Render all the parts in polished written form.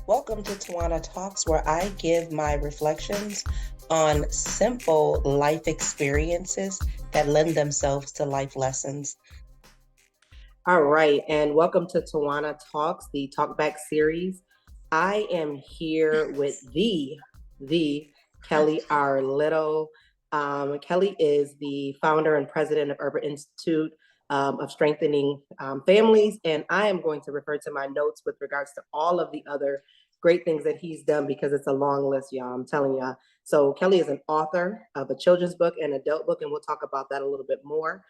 Welcome to Tawana Talks, where I give my reflections on simple life experiences that lend themselves to life lessons. All right, and welcome to Tawana Talks, the Talkback series. I am here with the Kelly R. Little. Kelly is the founder and president of Urban Institute of Strengthening Families, and I am going to refer to my notes with regards to all of the other great things that he's done because it's a long list, y'all. I'm telling y'all. So Kelly is an author of a children's book and adult book, and we'll talk about that a little bit more.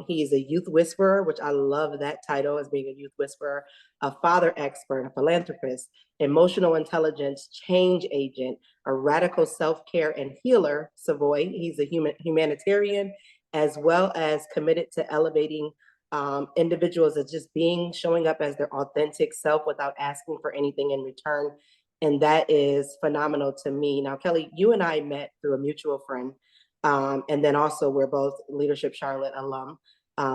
He is a youth whisperer, which I love that title as being a youth whisperer, a father expert, a philanthropist, emotional intelligence change agent, a radical self-care and healer, Savoy. He's a humanitarian, as well as committed to elevating individuals as just showing up as their authentic self without asking for anything in return. And that is phenomenal to me. Now, Kelly, you and I met through a mutual friend. And then also we're both Leadership Charlotte alum.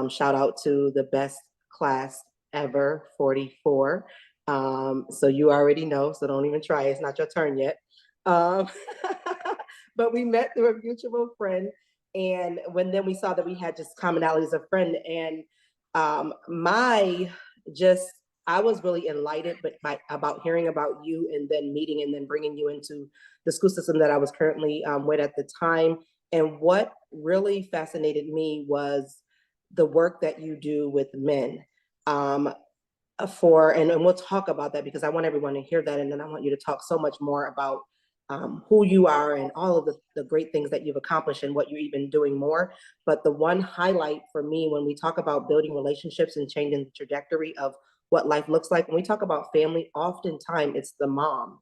Shout out to the best class ever, 44. So you already know, so don't even try. It's not your turn yet. But we met through a mutual friend. And then we saw that we had just commonalities of friend. And I was really enlightened about hearing about you and then meeting and then bringing you into the school system that I was currently with at the time. And what really fascinated me was the work that you do with men. And we'll talk about that because I want everyone to hear that. And then I want you to talk so much more about who you are and all of the great things that you've accomplished and what you're even doing more. But the one highlight for me when we talk about building relationships and changing the trajectory of what life looks like, when we talk about family, oftentimes it's the mom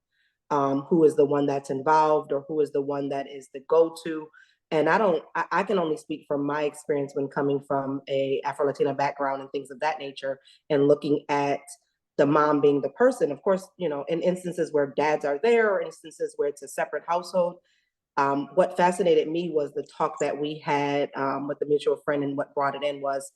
who is the one that's involved or who is the one that is the go-to. And I can only speak from my experience when coming from a Afro-Latina background and things of that nature and looking at the mom being the person. Of course, in instances where dads are there or instances where it's a separate household. What fascinated me was the talk that we had with the mutual friend, and what brought it in was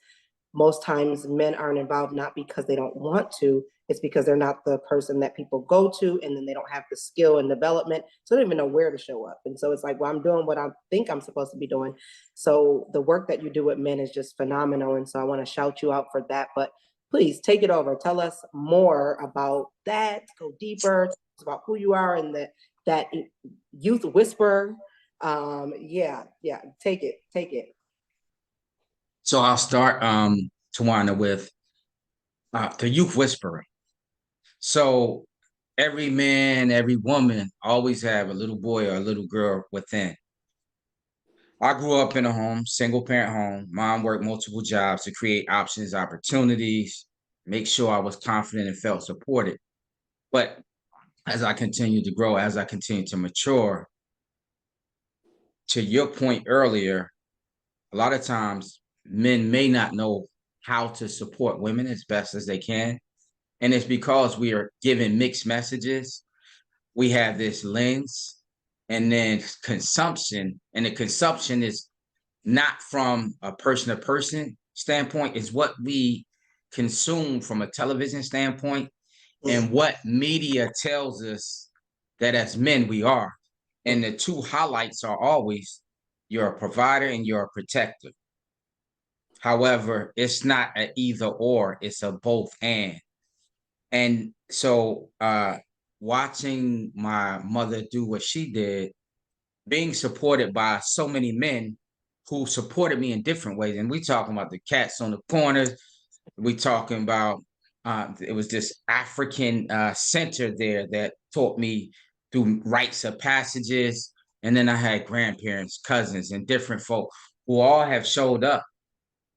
most times men aren't involved not because they don't want to, it's because they're not the person that people go to, and then they don't have the skill and development, so they don't even know where to show up. And so it's like, well, I'm doing what I think I'm supposed to be doing. So the work that you do with men is just phenomenal, and so I want to shout you out for that. But please take it over. Tell us more about that. Go deeper. Tell us about who you are and that youth whisperer. Yeah. Take it. So I'll start, Tawana, with the youth whisperer. So every man, every woman always have a little boy or a little girl within. I grew up in a home, single parent home. Mom worked multiple jobs to create options, opportunities, make sure I was confident and felt supported. But as I continued to grow, as I continued to mature, to your point earlier, a lot of times men may not know how to support women as best as they can. And it's because we are given mixed messages. We have this lens and then consumption. And the consumption is not from a person to person standpoint, is what we consume from a television standpoint and what media tells us that as men we are. And the two highlights are always you're a provider and you're a protector. However, it's not an either or, it's a both and. And so watching my mother do what she did, being supported by so many men who supported me in different ways. And we talking about the cats on the corners. We talking about it was this African center there that taught me through rites of passages. And then I had grandparents, cousins, and different folk who all have showed up.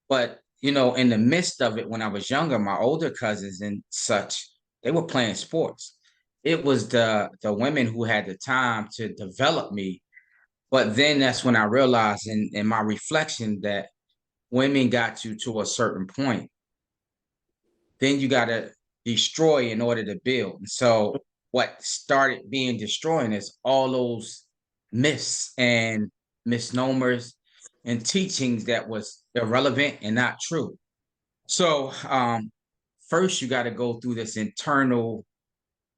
But in the midst of it, when I was younger, my older cousins and such, they were playing sports. It was the women who had the time to develop me. But then that's when I realized in my reflection that women got you to a certain point. Then you got to destroy in order to build. And so what started being destroying is all those myths and misnomers and teachings that was irrelevant and not true. So first you got to go through this internal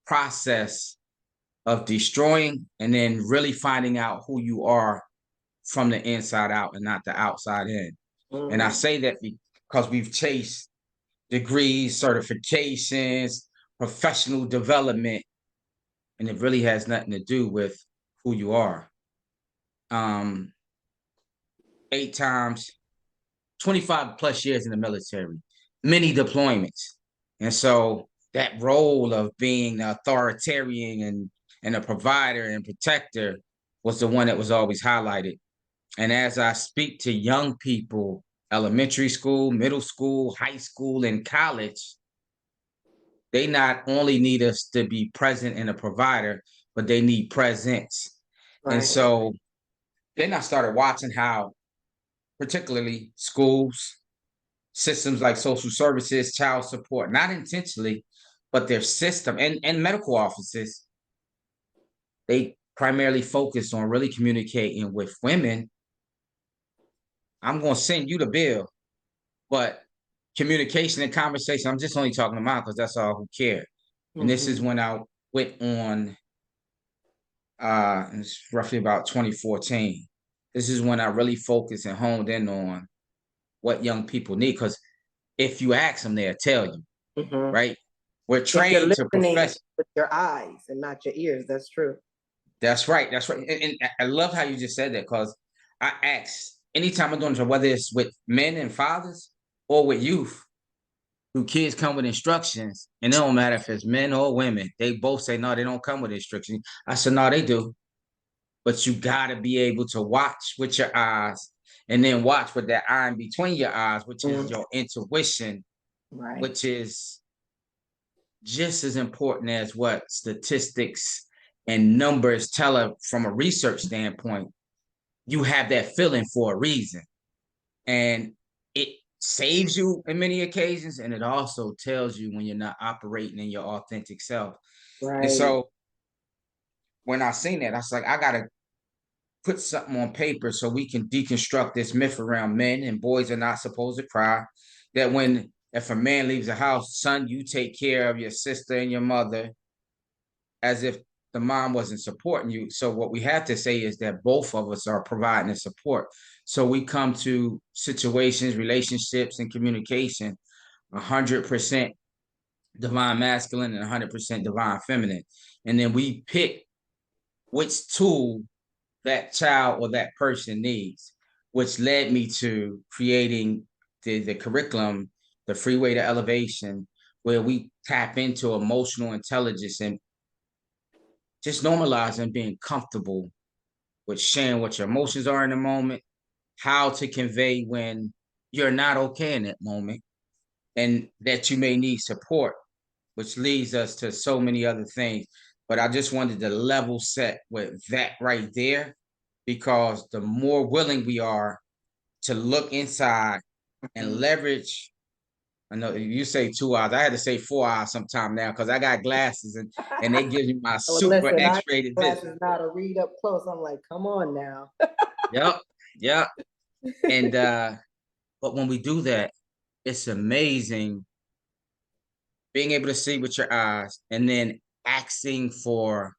process of destroying and then really finding out who you are from the inside out and not the outside in. And I Mm, say that because we've chased degrees, certifications, professional development, and it really has nothing to do with who you are. 8 times, 25 plus years in the military, many deployments. And so that role of being the authoritarian and a provider and protector was the one that was always highlighted. And as I speak to young people, elementary school, middle school, high school, and college, they not only need us to be present and a provider, but they need presence. And right, so then I started watching how, particularly schools, systems like social services, child support, not intentionally, but their system and medical offices, they primarily focus on really communicating with women. I'm going to send you the bill, but communication and conversation, I'm just only talking to mom because that's all who care. And this is hmm, when I went on, it's roughly about 2014. This is when I really focused and honed in on what young people need. Because if you ask them, they'll tell you, hmm. right? We're If you're trained to listening profess. with your eyes and not your ears, that's true. That's right. That's right. And I love how you just said that because I ask anytime I'm doing it, whether it's with men and fathers or with youth, who kids come with instructions, and it don't matter if it's men or women. They both say no, they don't come with instructions. I said no, they do, but you got to be able to watch with your eyes, and then watch with that eye in between your eyes, which is Mm, your intuition, right, which is just as important as what statistics and numbers tell us from a research standpoint. You have that feeling for a reason, and it saves you in many occasions, and it also tells you when you're not operating in your authentic self. And right, so when I seen that, I was like, I gotta put something on paper so we can deconstruct this myth around men and boys are not supposed to cry. That when if a man leaves the house, son, you take care of your sister and your mother, as if the mom wasn't supporting you. So what we have to say is that both of us are providing the support. So we come to situations, relationships, and communication 100% divine masculine and 100% divine feminine. And then we pick which tool that child or that person needs, which led me to creating the curriculum, the freeway to elevation, where we tap into emotional intelligence and just normalizing being comfortable with sharing what your emotions are in the moment, how to convey when you're not okay in that moment, and that you may need support, which leads us to so many other things. But I just wanted to level set with that right there, because the more willing we are to look inside and mhm. leverage, I know you say 2 hours. I had to say 4 hours sometime now because I got glasses and they give you my Well, super listen, I X-rated vision. glasses now to read up close. I'm like, come on now. Yep, yep. And but when we do that, it's amazing being able to see with your eyes and then asking for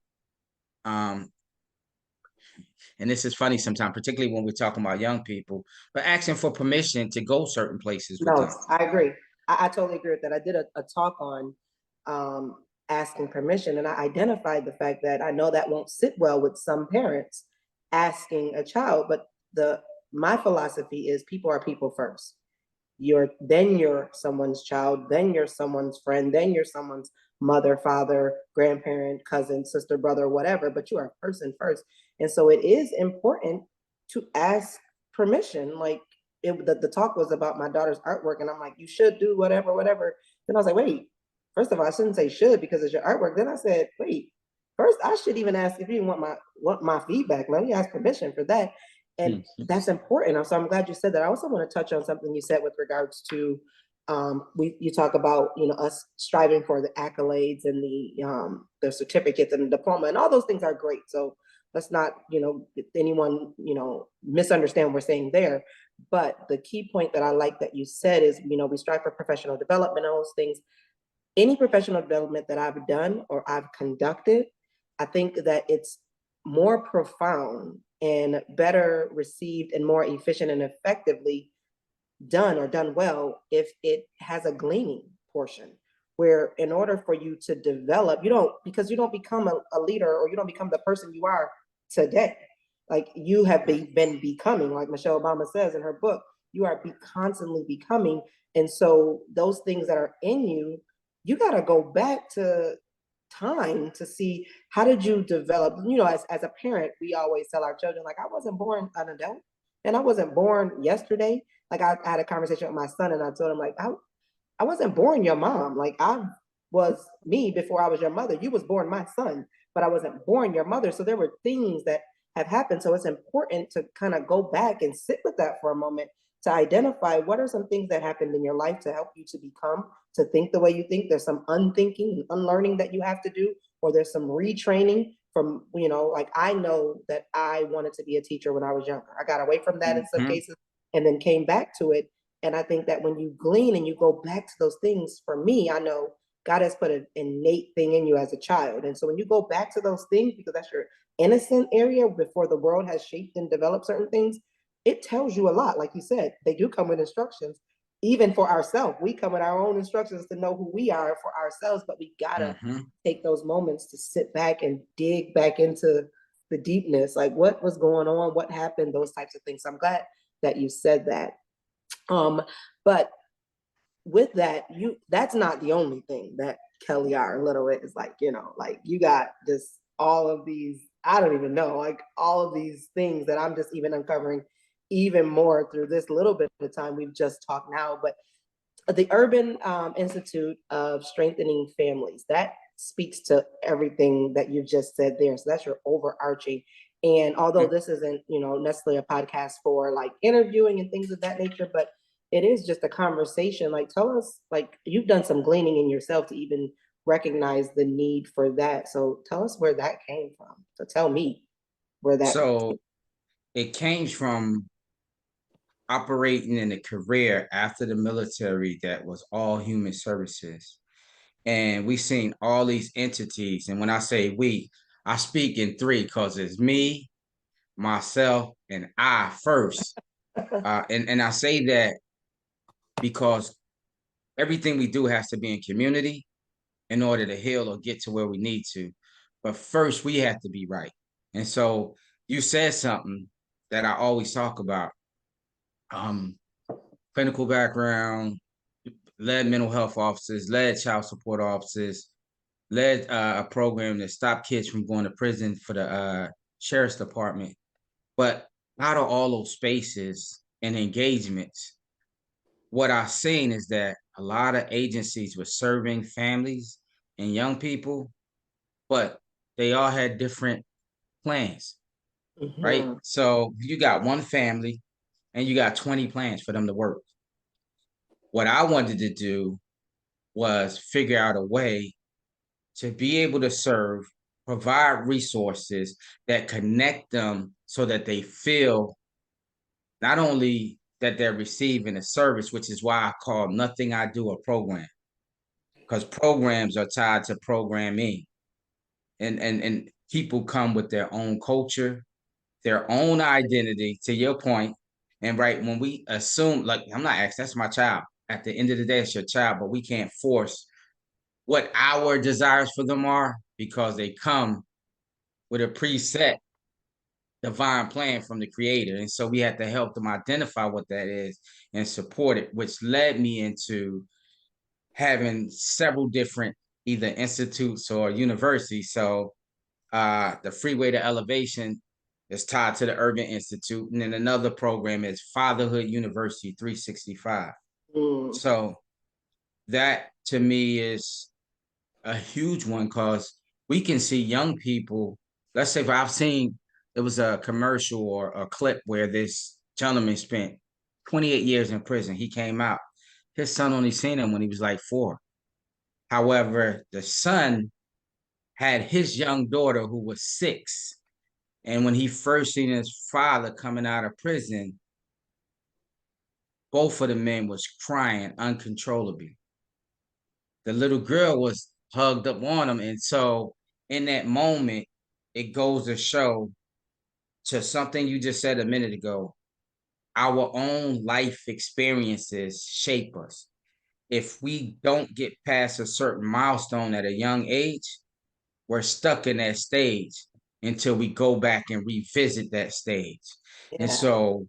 um and this is funny sometimes, particularly when we're talking about young people, but asking for permission to go certain places with No, them. I agree. I totally agree with that. I did a talk on asking permission, and I identified the fact that I know that won't sit well with some parents asking a child, but the my philosophy is people are people first. You're someone's child, then you're someone's friend, then you're someone's mother, father, grandparent, cousin, sister, brother, whatever, but you are a person first. And so it is important to ask permission. Like the talk was about my daughter's artwork, and I'm like, you should do whatever, whatever. Then I was like, wait, first of all, I shouldn't say should because it's your artwork. Then I said, wait, first I should even ask if you want my feedback. Let me ask permission for that. And Mhm. that's important. So I'm glad you said that. I also want to touch on something you said with regards to you talk about us striving for the accolades and the certificates and the diploma and all those things are great. So let's not anyone misunderstand what we're saying there. But the key point that I like that you said is we strive for professional development and all those things. any professional development that I've done or I've conducted, I think that it's more profound and better received and more efficient and effectively done or done well if it has a gleaning portion, where in order for you to develop, you don't, because you don't become a leader, or you don't become the person you are today. Like, you have been becoming, like Michelle Obama says in her book, you are constantly becoming. And so those things that are in you, you got to go back to time to see, how did you develop. As a parent, we always tell our children, like, I wasn't born an adult, and I wasn't born yesterday. Like, I had a conversation with my son, and I told him, like, I wasn't born your mom. Like, I was me before I was your mother. You was born my son, but I wasn't born your mother. So there were things that have happened. So it's important to kind of go back and sit with that for a moment, to identify what are some things that happened in your life to help you to become, to think the way you think. There's some unthinking and unlearning that you have to do, or there's some retraining from, like, I know that I wanted to be a teacher when I was younger. I got away from that in some Mhm. cases and then came back to it. And I think that when you glean and you go back to those things, for me, I know God has put an innate thing in you as a child. And so when you go back to those things, because that's your innocent area before the world has shaped and developed certain things, it tells you a lot. Like you said, they do come with instructions. Even for ourselves, we come with our own instructions to know who we are for ourselves, but we gotta Mhm. take those moments to sit back and dig back into the deepness, like what was going on, what happened, those types of things. So I'm glad that you said that. Um, but with that, that's not the only thing that Kelly R. Little is, like, like, you got just all of these, I don't even know, like, all of these things that I'm just even uncovering even more through this little bit of time we've just talked now. But the Urban Institute of Strengthening Families, that speaks to everything that you just said there. So that's your overarching. And although this isn't, necessarily a podcast for like interviewing and things of that nature, but it is just a conversation. Like, tell us, like, you've done some gleaning in yourself to even recognize the need for that. So tell us where that came from. So tell me where that. So it came from operating in a career after the military that was all human services. And we seen all these entities. And when I say we, I speak in three, because it's me, myself, and I first. And I say that because everything we do has to be in community in order to heal or get to where we need to. But first, we have to be right. And so you said something that I always talk about. Um, Clinical background, led mental health officers, led child support officers, led a program that stopped kids from going to prison for the sheriff's department. But out of all those spaces and engagements, what I've seen is that a lot of agencies were serving families and young people, but they all had different plans, right? Mhm. So you got one family and you got 20 plans for them to work. What I wanted to do was figure out a way to be able to serve, provide resources that connect them so that they feel not only that they're receiving a service, which is why I call nothing I do a program, because programs are tied to programming. And people come with their own culture, their own identity, to your point. And right, when we assume, like, I'm not asking, that's my child. At the end of the day, it's your child, but we can't force what our desires for them are, because they come with a preset divine plan from the creator. And so we have to help them identify what that is and support it, which led me into having several different either institutes or universities. So the Freeway to Elevation is tied to the Urban Institute. And then another program is Fatherhood University 365. Mm. So that to me is a huge one, because we can see young people. Let's say if I've seen, it was a commercial or a clip where this gentleman spent 28 years in prison. He came out. His son only seen him when he was like 4. However, the son had his young daughter who was 6. And when he first seen his father coming out of prison, both of the men was crying uncontrollably. the little girl was hugged up on him. And so in that moment, it goes to show, to something you just said a minute ago, our own life experiences shape us. If we don't get past a certain milestone at a young age, we're stuck in that stage until we go back and revisit that stage. And Yeah. so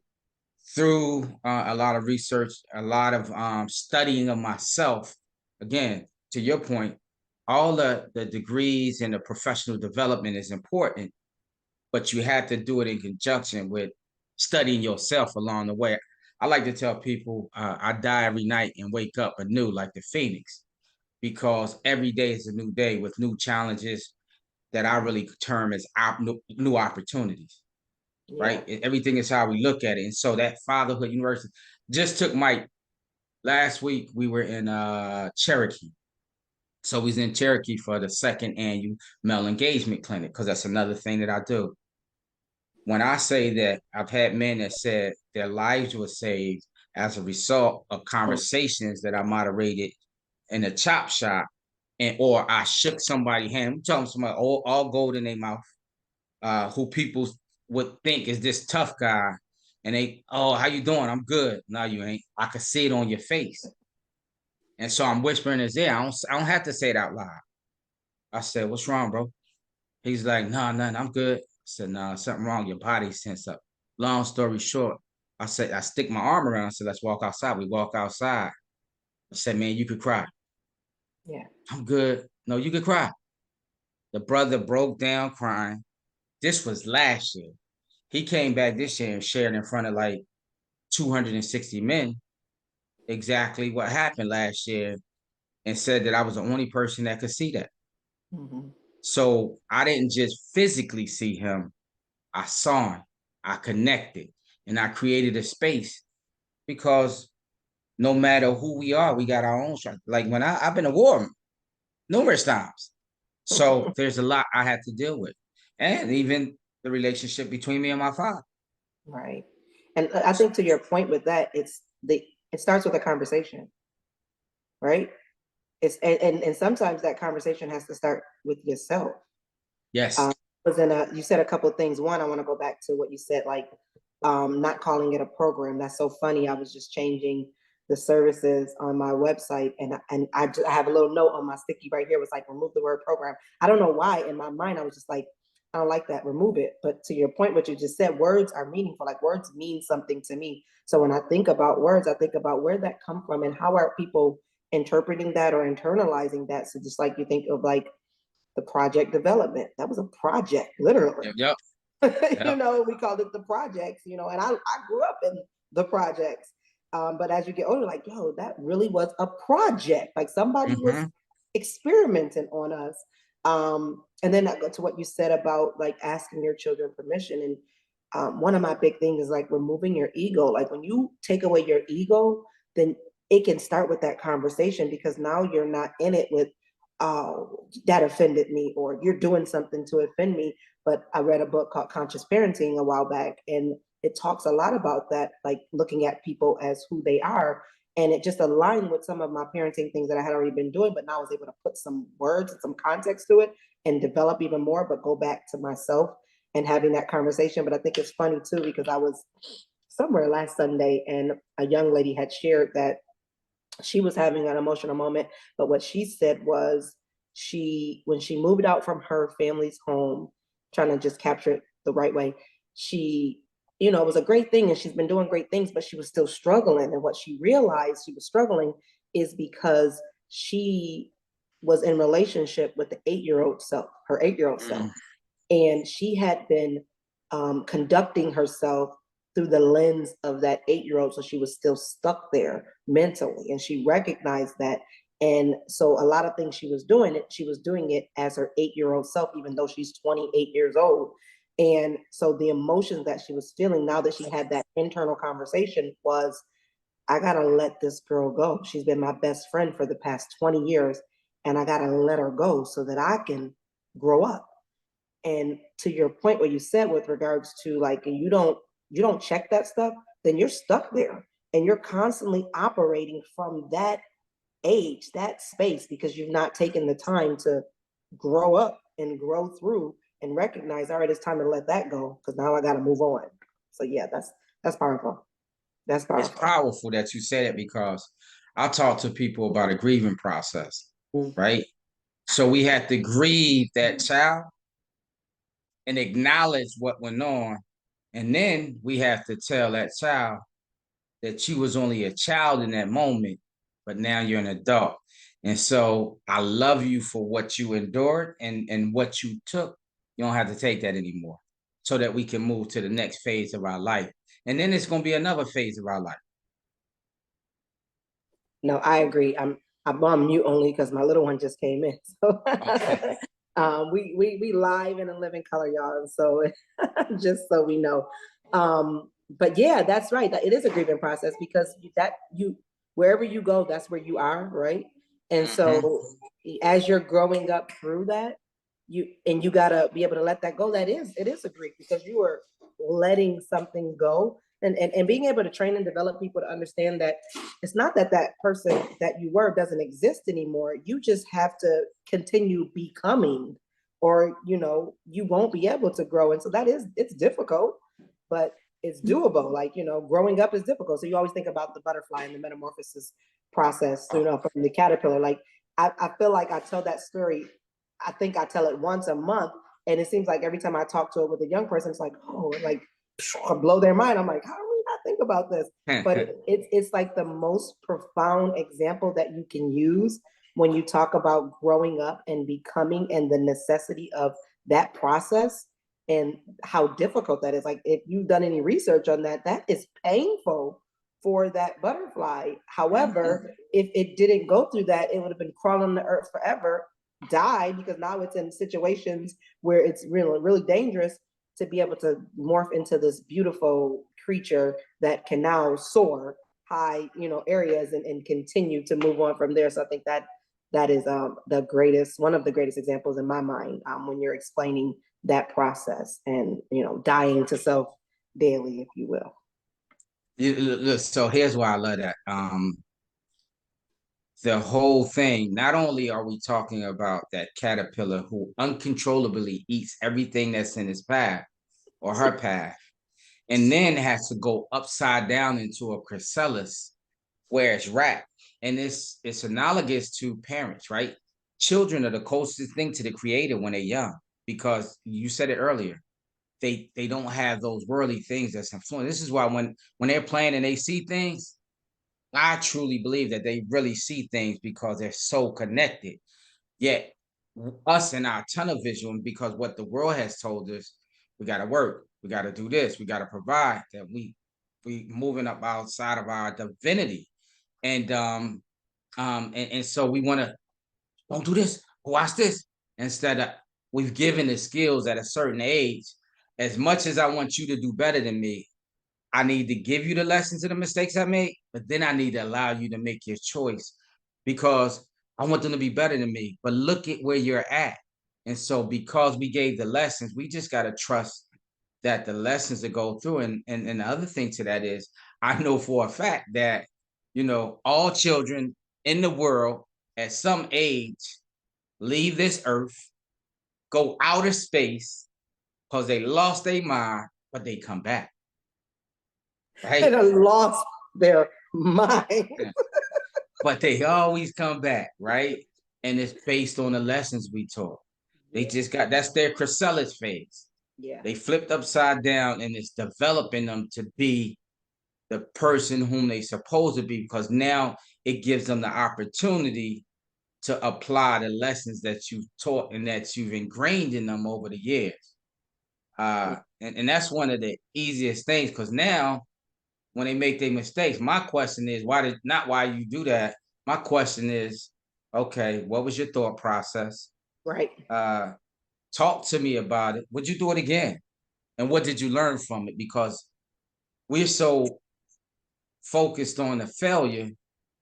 through a lot of research, a lot of studying of myself, again, to your point, all the degrees and the professional development is important, but you have to do it in conjunction with studying yourself along the way. I like to tell people I die every night and wake up anew like the phoenix, because every day is a new day with new challenges that I really term as new opportunities, Yeah. right? Everything is how we look at it. And so that Fatherhood University just took Mike last week. We were in Cherokee. So we was in Cherokee for the second annual male engagement clinic, because that's another thing that I do. When I say that, I've had men that said their lives were saved as a result of conversations that I moderated in a chop shop, and or I shook somebody's hand. I'm talking somebody all gold in their mouth, who people would think is this tough guy, and they, oh, how you doing? I'm good. No, you ain't. I could see it on your face. And so I'm whispering his ear. I don't have to say it out loud. I said, what's wrong, bro? He's like, nah, nothing. I'm good. I said, nah, something wrong. Your body sense up. Long story short, I said, I stick my arm around. I said, let's walk outside. We walk outside. I said, man, you could cry. Yeah. I'm good. No, you could cry. The brother broke down crying. This was last year. He came back this year and shared in front of like 260 men exactly what happened last year, and said that I was the only person that could see that. Mhm. So I didn't just physically see him, I saw him, I connected, and I created a space, because no matter who we are, we got our own strength. Like when I've been to war numerous times. So there's a lot I had to deal with. And even the relationship between me and my father. Right. And I think to your point with that, it starts with a conversation, right? And sometimes that conversation has to start with yourself. Yes. Was in a You said a couple of things. One, I want to go back to what you said, like not calling it a program. That's so funny. I was just changing the services on my website, and I have a little note on my sticky right here. It was like, remove the word program. I don't know why. In my mind, I was just like, I don't like that. Remove it. But to your point, what you just said, words are meaningful. Like words mean something to me. So when I think about words, I think about where that come from and how are people interpreting that or internalizing that. So just like you think of like the project development, that was a project, literally. Yep. Yep. Yep. We called it the projects, and I grew up in the projects. But as you get older, like, yo, that really was a project. Like somebody was Mm-hmm. experimenting on us. And then I go to what you said about like asking your children permission. And one of my big things is like removing your ego. Like when you take away your ego, then it can start with that conversation, because now you're not in it with, oh, that offended me, or you're doing something to offend me. But I read a book called Conscious Parenting a while back, and it talks a lot about that, like looking at people as who they are. And it just aligned with some of my parenting things that I had already been doing, but now I was able to put some words and some context to it and develop even more, but go back to myself and having that conversation. But I think it's funny too, because I was somewhere last Sunday and a young lady had shared that she was having an emotional moment. But what she said was, when she moved out from her family's home, trying to just capture it the right way, she, it was a great thing and she's been doing great things, but she was still struggling. And what she realized she was struggling is because she was in relationship with the 8-year-old self, her 8-year-old self. Mm. And she had been conducting herself through the lens of that 8-year-old. So she was still stuck there mentally, and she recognized that. And so a lot of things she was doing it as her 8-year-old self, even though she's 28 years old. And so the emotions that she was feeling now that she had that internal conversation was, I gotta let this girl go. She's been my best friend for the past 20 years, and I gotta let her go so that I can grow up. And to your point, what you said with regards to like, you don't check that stuff, then you're stuck there and you're constantly operating from that age, that space, because you've not taken the time to grow up and grow through and recognize, all right, it's time to let that go because now I got to move on. So yeah, that's powerful. That's It's powerful. powerful that you say that because I talk to people about a grieving process, Mm. right? So we have to grieve that child and acknowledge what went on. And then we have to tell that child that you was only a child in that moment, but now you're an adult. And so I love you for what you endured and what you took. You don't have to take that anymore so that we can move to the next phase of our life. And then it's going to be another phase of our life. No, I agree. I'm on mute only because my little one just came in. So Okay. we live in a living color, y'all. And so just so we know. But yeah, that's right. That it is a grieving process because you wherever you go, that's where you are, right? And Mhm. so as you're growing up through that, you gotta be able to let that go. It is a grief because you are letting something go and being able to train and develop people to understand that it's not that that person that you were doesn't exist anymore. You just have to continue becoming, or you won't be able to grow. And so it's difficult, but it's doable. Like, growing up is difficult. So you always think about the butterfly and the metamorphosis process, from the caterpillar. Like, I feel like I tell that story. I think I tell it once a month. And it seems like every time I talk to it with a young person, it's like, oh, like, blow their mind. I'm like, how do we not think about this? But it's like the most profound example that you can use when you talk about growing up and becoming and the necessity of that process and how difficult that is. Like, if you've done any research on that, that is painful for that butterfly. However, if it didn't go through that, it would have been crawling the earth forever, die, because now it's in situations where it's really, really dangerous to be able to morph into this beautiful creature that can now soar high, areas and continue to move on from there. So I think that is one of the greatest examples in my mind, when you're explaining that process and dying to self daily, if you will. Look, so here's why I love that. The whole thing, not only are we talking about that caterpillar who uncontrollably eats everything that's in his path or her path, and then has to go upside down into a chrysalis where it's wrapped. And it's analogous to parents, right? Children are the closest thing to the creator when they're young, because you said it earlier, they don't have those worldly things that's influenced. This is why when they're playing and they see things, I truly believe that they really see things because they're so connected. Yet us in our tunnel vision, because what the world has told us, we got to work, we got to do this, we got to provide, that we moving up outside of our divinity. And so we want to, don't do this, watch this, instead of, we've given the skills at a certain age. As much as I want you to do better than me, I need to give you the lessons of the mistakes I made, but then I need to allow you to make your choice, because I want them to be better than me. But look at where you're at. And so because we gave the lessons, we just got to trust that the lessons that go through. And the other thing to that is, I know for a fact that, all children in the world at some age leave this earth, go outer space because they lost their mind, but they come back, They right? done lost their mind. But they always come back, right? And it's based on the lessons we taught. They Yeah. just that's their chrysalis phase. Yeah. They flipped upside down, and it's developing them to be the person whom they supposed to be, because now it gives them the opportunity to apply the lessons that you've taught and that you've ingrained in them over the years. And that's one of the easiest things, because now when they make their mistakes, my question is, why you do that? My question is, okay, what was your thought process? Right. Uh, Talk to me about it. Would you do it again? And what did you learn from it? Because we're so focused on the failure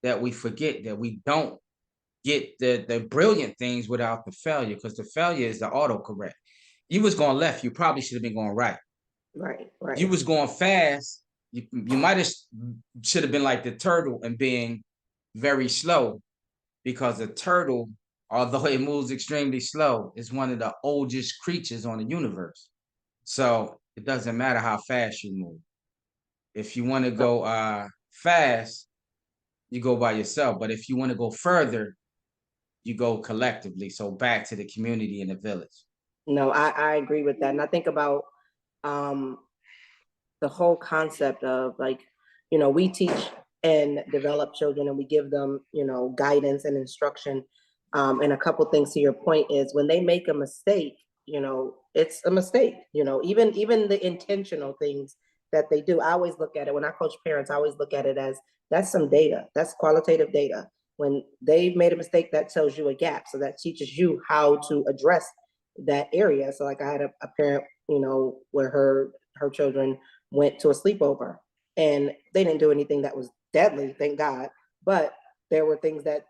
that we forget that we don't get the brilliant things without the failure, because the failure is the autocorrect. You was going left, you probably should have been going right. Right. You Right. was going fast, you might have should have been like the turtle and being very slow. because a turtle, although it moves extremely slow, is one of the oldest creatures on the universe. So it doesn't matter how fast you move. If you want to go fast, you go by yourself. But if you want to go further, you go collectively. So back to the community and the village. No, I agree with that. And I think about um, the whole concept of like, we teach and develop children and we give them, guidance and instruction. And a couple things to your point is when they make a mistake, it's a mistake, even the intentional things that they do. I always look at it when I coach parents, I always look at it as that's some data, that's qualitative data. When they've made a mistake, that tells you a gap. So that teaches you how to address that area. So like I had a parent, where her children went to a sleepover and they didn't do anything that was deadly, thank God. But there were things that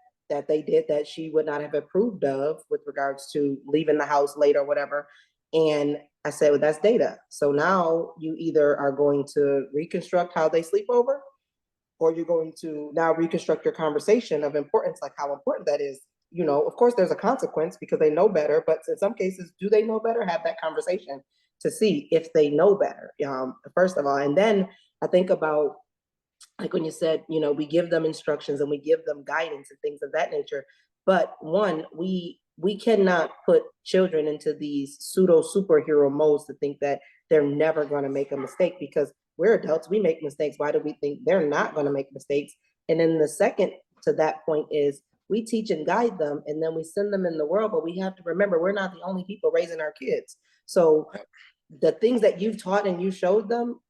they did that she would not have approved of with regards to leaving the house late or whatever. And I said, well, that's data. So now you either are going to reconstruct how they sleep over, or you're going to now reconstruct your conversation of importance, like how important that is. Of course, there's a consequence because they know better, but in some cases, do they know better? Have that conversation to see if they know better, first of all. And then I think about, like when you said, we give them instructions and we give them guidance and things of that nature. But one, we cannot put children into these pseudo superhero modes to think that they're never going to make a mistake, because we're adults, we make mistakes. Why do we think they're not going to make mistakes? And then the second to that point is we teach and guide them and then we send them in the world, but we have to remember we're not the only people raising our kids. So the things that you've taught and you showed them,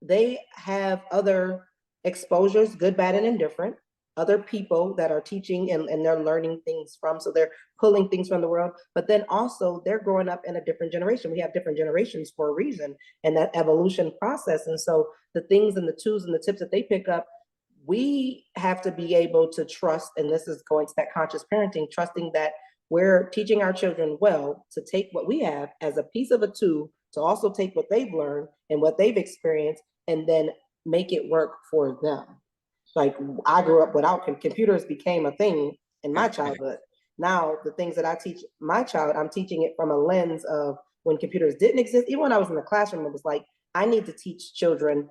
they have other exposures, good, bad, and indifferent, other people that are teaching and they're learning things from. So they're pulling things from the world, but then also they're growing up in a different generation. We have different generations for a reason, and that evolution process. And so the things and the tools and the tips that they pick up, we have to be able to trust, and this is going to that conscious parenting, trusting that we're teaching our children well to take what we have as a piece of a tool to also take what they've learned and what they've experienced and then make it work for them. Like I grew up without computers became a thing in my childhood. Now the things that I teach my child, I'm teaching it from a lens of when computers didn't exist. Even when I was in the classroom, it was like I need to teach children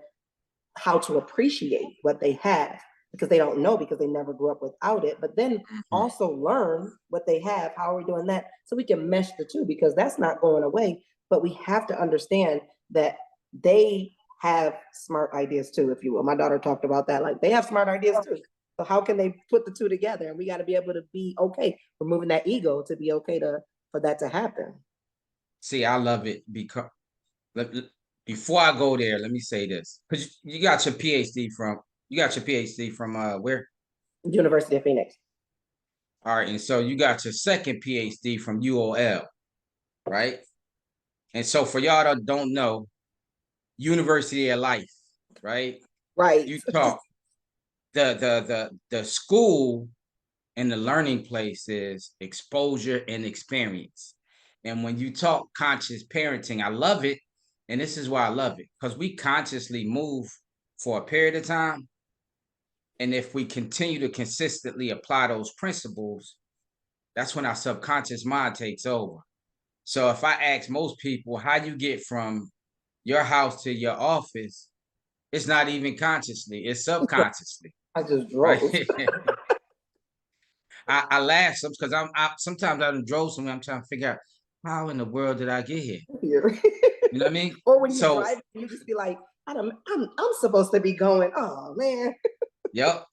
how to appreciate what they have because they don't know because they never grew up without it. But then also learn what they have. How are we doing that? So we can mesh the two because that's not going away. But we have to understand that they have smart ideas too, if you will. My daughter talked about that. Like they have smart ideas too. So how can they put the two together? And we got to be able to be okay, removing that ego to be okay to for that to happen. See, I love it because before I go there, let me say this because you got your PhD from where? University of Phoenix. All right, and so you got your second PhD from UOL, right? And so for y'all that don't know, University of Life, right? Right. You talk the school and the learning place is exposure and experience. And when you talk conscious parenting, I love it. And this is why I love it because we consciously move for a period of time. And if we continue to consistently apply those principles, that's when our subconscious mind takes over. So if I ask most people how you get from your house to your office, it's not even consciously, it's subconsciously, I just right? drove. I laugh because sometimes I drove somewhere. I'm trying to figure out how in the world did I get here? Here. You know what I mean? Or when you So, drive, you just be like, I'm supposed to be going. Oh man. yep.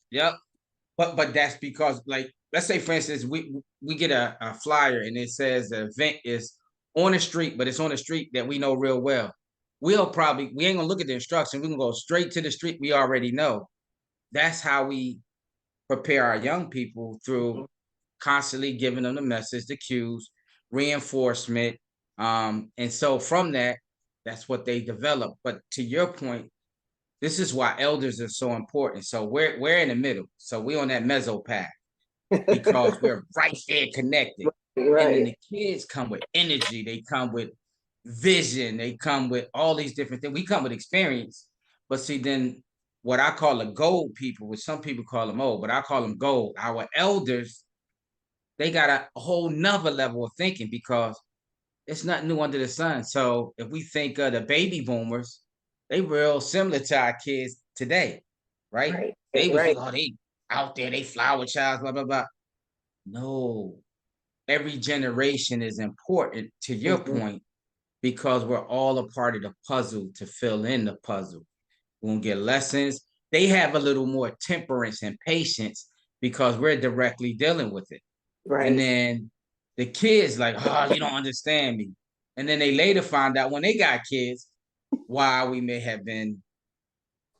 But that's because, like, let's say for instance, we get a flyer and it says the event is on the street, but it's on a street that we know real well. We ain't gonna look at the instruction. We can go straight to the street we already know. That's how we prepare our young people through constantly giving them the message, the cues, reinforcement. And so from that, that's what they develop. But to your point, this is why elders are so important. So we're in the middle. So we're on that meso path because we're right there connected. And then Right. the kids come with energy, they come with vision, they come with all these different things. We come with experience. But see, then what I call the gold people, which some people call them old, but I call them gold. Our elders they got a whole nother level of thinking because it's nothing new under the sun. So if we think of the baby boomers, they real similar to our kids today, right? Right. They was, Right. oh, they out there, they flower child, blah, blah, blah. No, every generation is important to your Mhm. point because we're all a part of the puzzle to fill in the puzzle. We're gonna get lessons. They have a little more temperance and patience because we're directly dealing with it. And Right. then the kids like, oh, you don't understand me. And then they later find out when they got kids why we may have been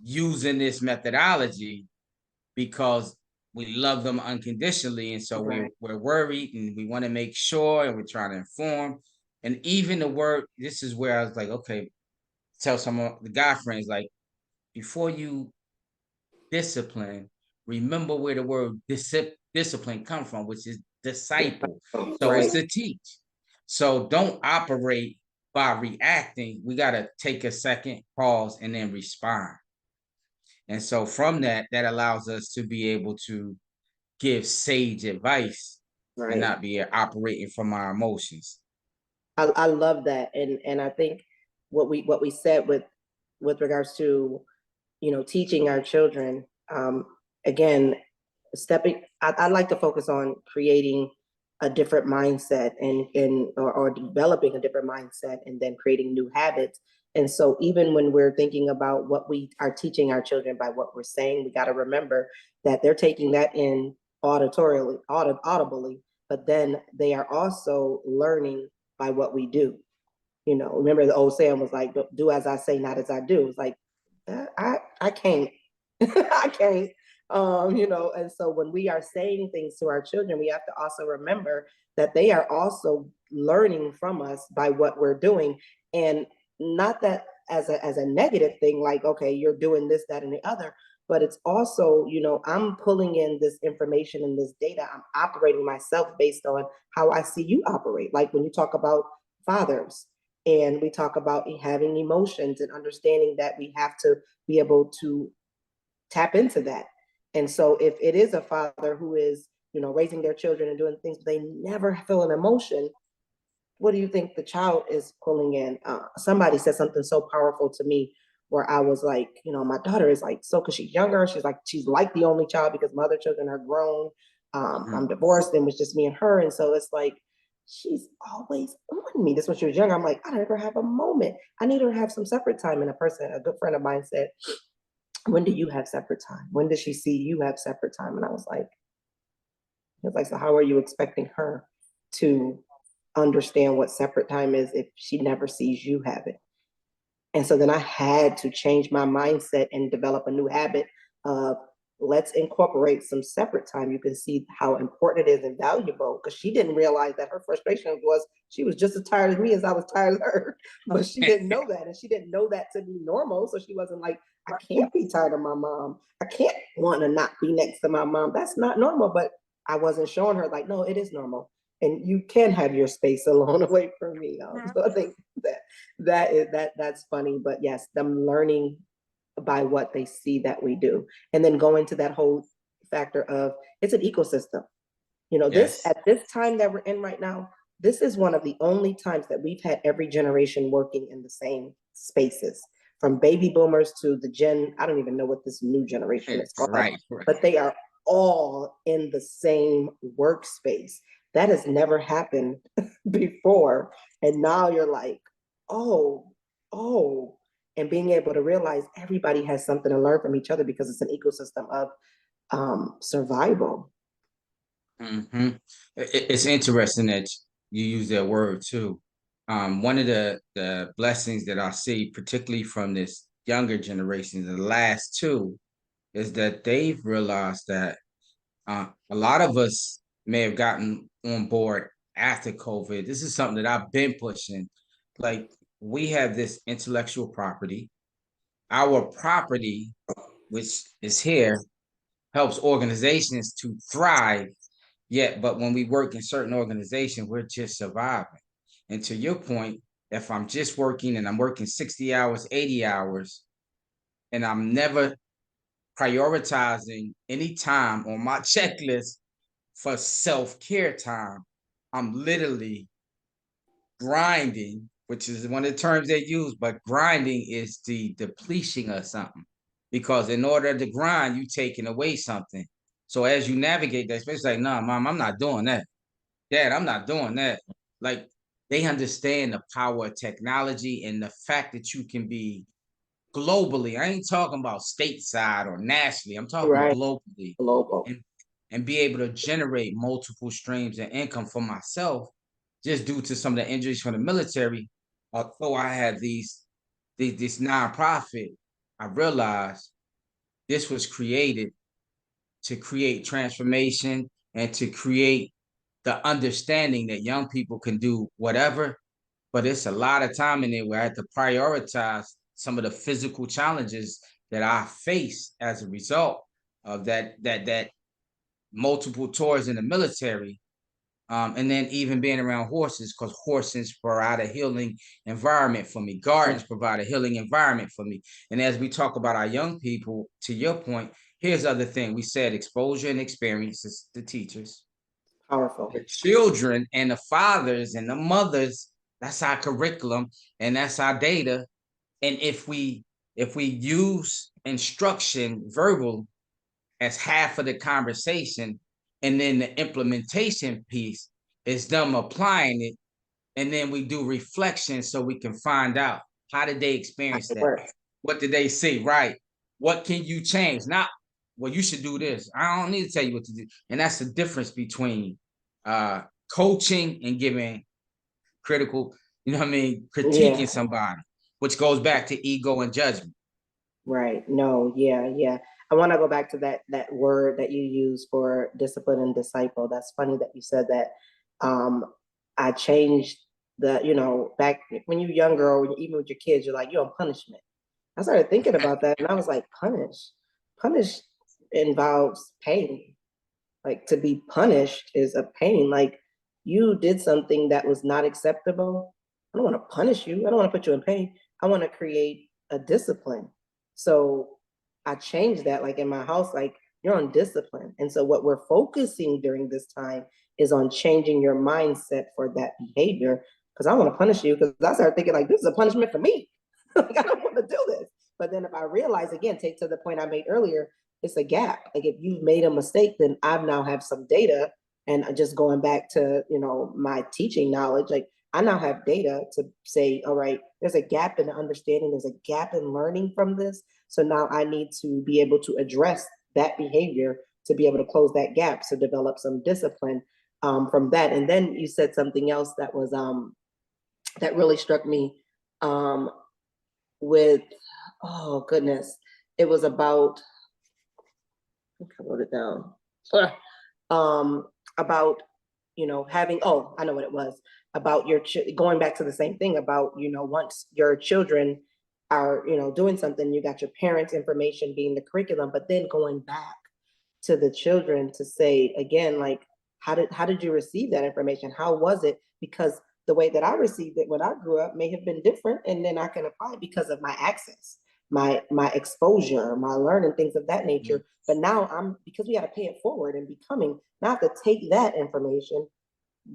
using this methodology because we love them unconditionally. And so Right. we're worried and we want to make sure and we're trying to inform. And even the word, this is where I was like, okay, tell some of the guy friends, like, before you discipline, remember where the word discipline come from, which is disciple. So it's Right. to teach. So don't operate by reacting. We got to take a second, pause, and then respond. And so from that, that allows us to be able to give sage advice and Right. not be operating from our emotions. I love that. And I think what we said with regards to, teaching our children, again, stepping, I like to focus on creating a different mindset or developing a different mindset and then creating new habits. And so even when we're thinking about what we are teaching our children by what we're saying, we got to remember that they're taking that in audibly, but then they are also learning by what we do. Remember the old saying was like, "Do as I say, not as I do." It's like, I can't, I can't, And so when we are saying things to our children, we have to also remember that they are also learning from us by what we're doing, and not that as a negative thing, like, okay, you're doing this, that, and the other. But it's also, I'm pulling in this information and this data. I'm operating myself based on how I see you operate. Like when you talk about fathers, and we talk about having emotions and understanding that we have to be able to tap into that. And so if it is a father who is, raising their children and doing things, but they never feel an emotion, what do you think the child is pulling in? Somebody said something so powerful to me where I was like, my daughter is like, so because she's younger, she's like the only child because my other children are grown. I'm Mhm. divorced and it was just me and her. And so it's like, she's always on me. This when she was younger. I'm like, I never have a moment. I need her to have some separate time. And a good friend of mine said, when do you have separate time? When does she see you have separate time? And I was like, so how are you expecting her to understand what separate time is if she never sees you have it? And so then I had to change my mindset and develop a new habit of, let's incorporate some separate time. You can see how important it is and valuable, because she didn't realize that her frustration was she was just as tired of me as I was tired of her. But she didn't know that. And she didn't know that to be normal. So she wasn't like, I can't be tired of my mom. I can't want to not be next to my mom. That's not normal. But I wasn't showing her, like, no, it is normal. And you can have your space alone away from me. So I think that's funny. But yes, them learning by what they see that we do, and then going to that whole factor of, it's an ecosystem. This Yes. at this time that we're in right now, this is one of the only times that we've had every generation working in the same spaces, from baby boomers to the I don't even know what this new generation is called, Right. Right. but they are all in the same workspace. That has never happened before. And now you're like, oh, oh, and being able to realize everybody has something to learn from each other because it's an ecosystem of survival. It's interesting that you use that word too. One of the blessings that I see, particularly from this younger generation, the last two, is that they've realized that a lot of us may have gotten on board after COVID. This is something that I've been pushing. Like, we have this intellectual property. Our property, which is here, helps organizations to thrive. Yet, but when we work in certain organizations, we're just surviving. And to your point, if I'm just working and I'm working 60 hours, 80 hours, and I'm never prioritizing any time on my checklist for self-care time, I'm literally grinding, which is one of the terms they use, but grinding is the depletion of something. Because in order to grind, you taking away something. So as you navigate that space, like, nah, mom, I'm not doing that. Dad, I'm not doing that. Like, they understand the power of technology and the fact that you can be globally. I ain't talking about stateside or nationally. I'm talking Right. globally, Global. and be able to generate multiple streams of income for myself just due to some of the injuries from the military. Although I had this nonprofit, I realized this was created to create transformation and to create the understanding that young people can do whatever, but it's a lot of time in there where I had to prioritize some of the physical challenges that I face as a result of that multiple tours in the military. And then even being around horses, because horses provide a healing environment for me. Gardens provide a healing environment for me. And as we talk about our young people, to your point, here's the other thing. We said exposure and experiences, the teachers, Powerful. the children and the fathers and the mothers, that's our curriculum and that's our data. And if we use instruction verbal as half of the conversation, and then the implementation piece is them applying it, and then we do reflection so we can find out how did they How experience it that, works. what did they see, right? What can you change? Not, well, you should do this. I don't need to tell you what to do. And that's the difference between uh coaching and giving critical, you know what I mean, Yeah. critiquing somebody, which goes back to ego and judgment. Right. No, yeah, yeah. I want to go back to that word that you use for discipline and disciple. That's funny that you said that. Um, I changed back when you're younger or even with your kids, you're like, you're on punishment. I started thinking about that and I was like, punish. Punish involves pain. Like to be punished is a pain. Like you did something that was not acceptable. I don't want to punish you. I don't want to put you in pain. I want to create a discipline. So I changed that, like in my house, like you're on discipline. And so what we're focusing during this time is on changing your mindset for that behavior. Because I want to punish you because I started thinking like this is a punishment for me. Like I don't want to do this. But then if I realize again, take to the point I made earlier, it's a gap. Like if you've made a mistake, then I now have some data. And just going back to my teaching knowledge, like I now have data to say, all right, there's a gap in understanding, there's a gap in learning from this. So now I need to be able to address that behavior to be able to close that gap, to develop some discipline from that. And then you said something else that was that really struck me um, with, oh goodness, it was about, I think I wrote it down. um, about having, oh, I know what it was, about your going back to the same thing about once your children are doing something, you got your parents information being the curriculum, but then going back to the children to say again, like, how did you receive that information? How was it? Because the way that I received it when I grew up may have been different, and then I can apply it because of my access, my exposure, my learning, things of that Mhm. nature. But now because we got to pay it forward and becoming, now I have to take that information,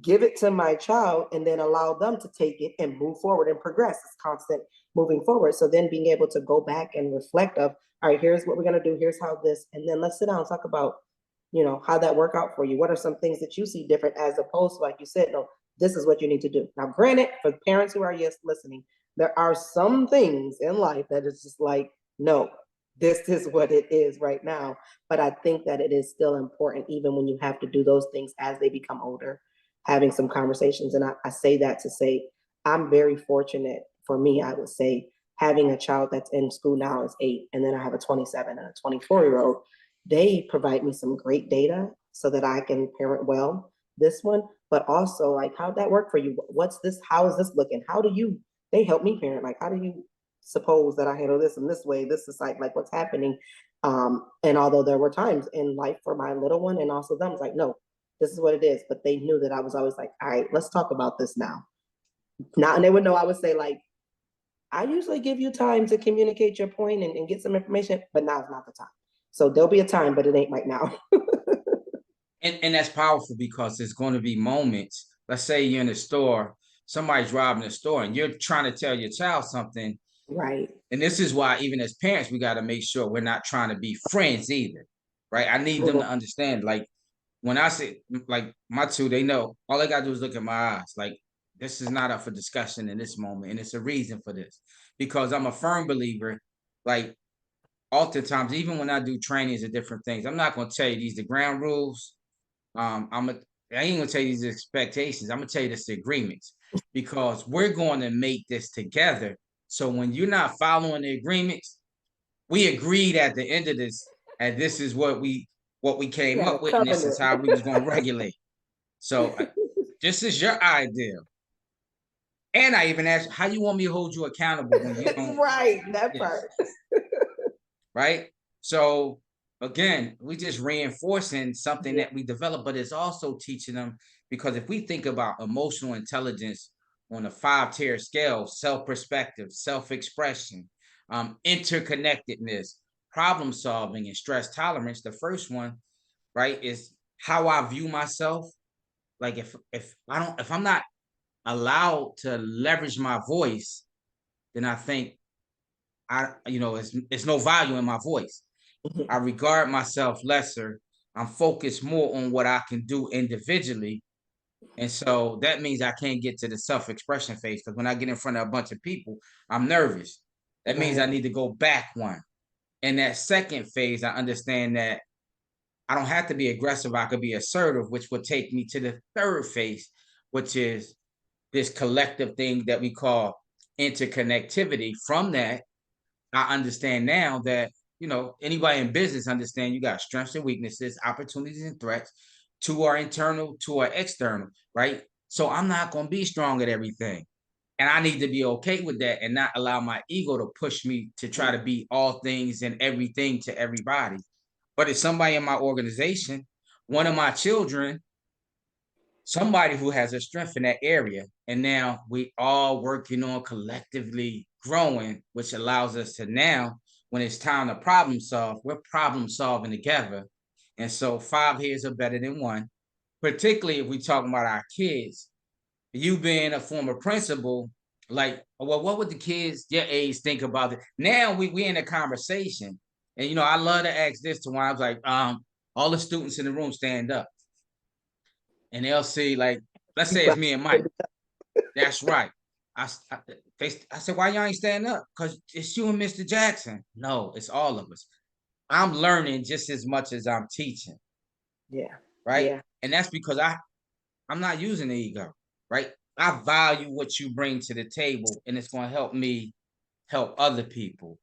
give it to my child, and then allow them to take it and move forward and progress. It's constant moving forward. So then being able to go back and reflect of, all right, here's what we're going to do. Here's how this, and then let's sit down and talk about, how that work out for you. What are some things that you see different as opposed to, like you said, no, this is what you need to do. Now, granted, for parents who are listening, there are some things in life that is just like, no, this is what it is right now. But I think that it is still important, even when you have to do those things as they become older, having some conversations. And I say that to say, I'm very fortunate. For me, I would say having a child that's in school now is 8, and then I have a 27 and a 24-year-old. They provide me some great data so that I can parent well this one, but also like, how'd that work for you? What's this? How is this looking? They help me parent. Like, how do you suppose that I handle this in this way? This is like what's happening. And although there were times in life for my little one and also them, it's like, no, this is what it is. But they knew that I was always like, all right, let's talk about this now. Now, and they would know I would say, like, I usually give you time to communicate your point and get some information, but now is not the time. So there'll be a time, but it ain't right now. And that's powerful because there's going to be moments. Let's say you're in a store, somebody's robbing the store, and you're trying to tell your child something. Right. And this is why, even as parents, we got to make sure we're not trying to be friends either, right? I need them Mhm. to understand, like, when I say, like, my two, they know all they got to do is look at my eyes. Like, this is not up for discussion in this moment. And it's a reason for this, because I'm a firm believer, like, oftentimes, even when I do trainings and different things, I'm not going to tell you these the ground rules. I ain't gonna tell you these expectations. I'm gonna tell you this agreements, because we're going to make this together. So when you're not following the agreements, we agreed at the end of this, and this is what we We came got a up with, and this is covenant. how we was gonna regulate. So this is your idea, and I even asked how you want me to hold you accountable when you don't. Right, that Yes. part. Right? So again, we just reinforcing something Yeah. that we develop, but it's also teaching them, because if we think about emotional intelligence on a 5-tier scale: self-perspective, self-expression, interconnectedness, problem solving, and stress tolerance. The first one, right, is how I view myself. Like, if I'm not allowed to leverage my voice, then I think it's no value in my voice. I Mhm. regard myself lesser. I'm focused more on what I can do individually. And so that means I can't get to the self-expression phase, because when I get in front of a bunch of people, I'm nervous. That means I Right. need to go back one. In that second phase, I understand that I don't have to be aggressive. I could be assertive, which would take me to the third phase, which is this collective thing that we call interconnectivity. From that, I understand now that, anybody in business understand you got strengths and weaknesses, opportunities and threats. Two are internal, two are external, right? So I'm not going to be strong at everything. And I need to be okay with that and not allow my ego to push me to try to be all things and everything to everybody. But if somebody in my organization, one of my children, somebody who has a strength in that area, and now we all working on collectively growing, which allows us to now, when it's time to problem solve, we're problem solving together. And so 5 years are better than one, particularly if we talking about our kids. You being a former principal, like, well, what would the kids your age think about it? Now we in a conversation. And I love to ask this to when I was like, all the students in the room stand up, and they'll see, like, let's say it's me and Mike. That's right. I said, why y'all ain't stand up? Because it's you and Mr. Jackson. No, it's all of us. I'm learning just as much as I'm teaching, Yeah. right? Yeah. And that's because I'm not using the ego, right? I value what you bring to the table, and it's going to help me help other people.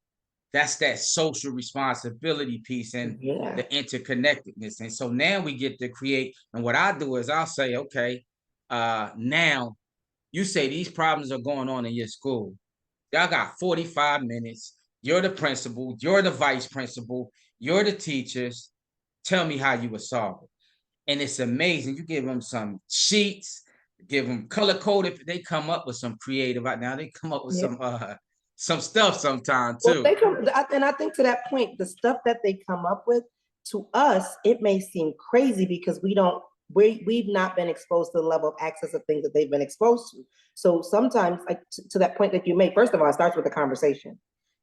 That's that social responsibility piece and Yeah. the interconnectedness. And so now we get to create. And what I do is I'll say, okay, now you say these problems are going on in your school. Y'all got 45 minutes. You're the principal, you're the vice principal, you're the teachers. Tell me how you would solve it. And it's amazing. You give them some sheets, give them color coded. They come up with some creative. Right now, they come up with Yeah. some stuff sometimes Well, too. they come, and I think to that point, the stuff that they come up with, to us, it may seem crazy because we've not been exposed to the level of access of things that they've been exposed to. So sometimes, like to that point that you made, first of all, it starts with a conversation,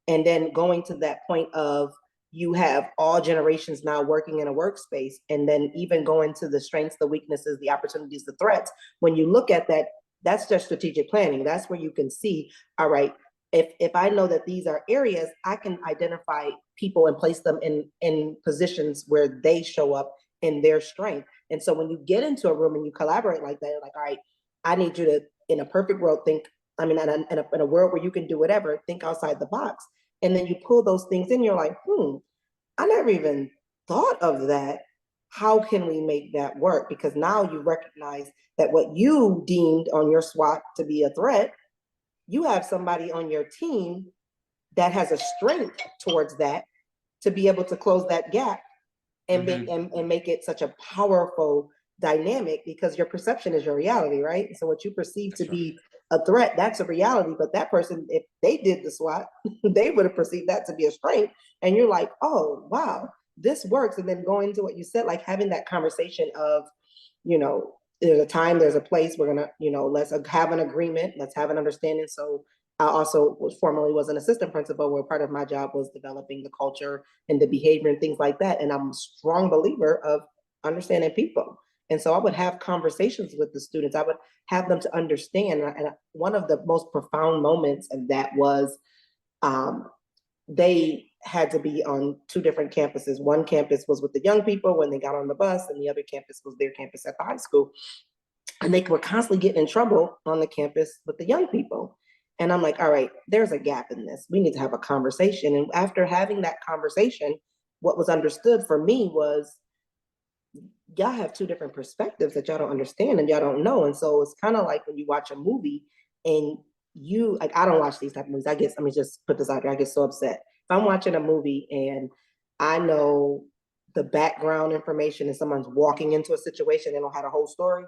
and then going to that point of you have all generations now working in a workspace, and then even going to the strengths, the weaknesses, the opportunities, the threats. When you look at that, that's just strategic planning. That's where you can see, all right, if I know that these are areas, I can identify people and place them in positions where they show up in their strength. And so when you get into a room and you collaborate like that, you're like, all right, I need you to, in a perfect world, think, I mean, in a world where you can do whatever, think outside the box. And then you pull those things in, you're like, I never even thought of that. How can we make that work? Because now you recognize that what you deemed on your SWOT to be a threat, you have somebody on your team that has a strength towards that to be able to close that gap and make Mhm. and make it such a powerful dynamic, because your perception is your reality, right? So what you perceive to That's right. be a threat, that's a reality. But that person, if they did the SWOT, they would have perceived that to be a strength. And you're like, oh wow. this works. And then going into what you said, like having that conversation of, you know, there's a time, there's a place, we're gonna, you know, let's have an agreement, let's have an understanding. So I also was an assistant principal, where part of my job was developing the culture and the behavior and things like that. And I'm a strong believer of understanding people. And so I would have conversations with the students. I would have them to understand. And one of the most profound moments of that was, um, they had to be on two different campuses. One campus was with the young people when they got on the bus, and the other campus was their campus at the high school. And they were constantly getting in trouble on the campus with the young people. And I'm like, all right, there's a gap in this. We need to have a conversation. And after having that conversation, what was understood for me was, y'all have two different perspectives that y'all don't understand and y'all don't know. And so it's kind of like when you watch a movie and you, like, I don't watch these type of movies. Let me just put this out there. I get so upset. If I'm watching a movie and I know the background information and someone's walking into a situation, they don't have a whole story,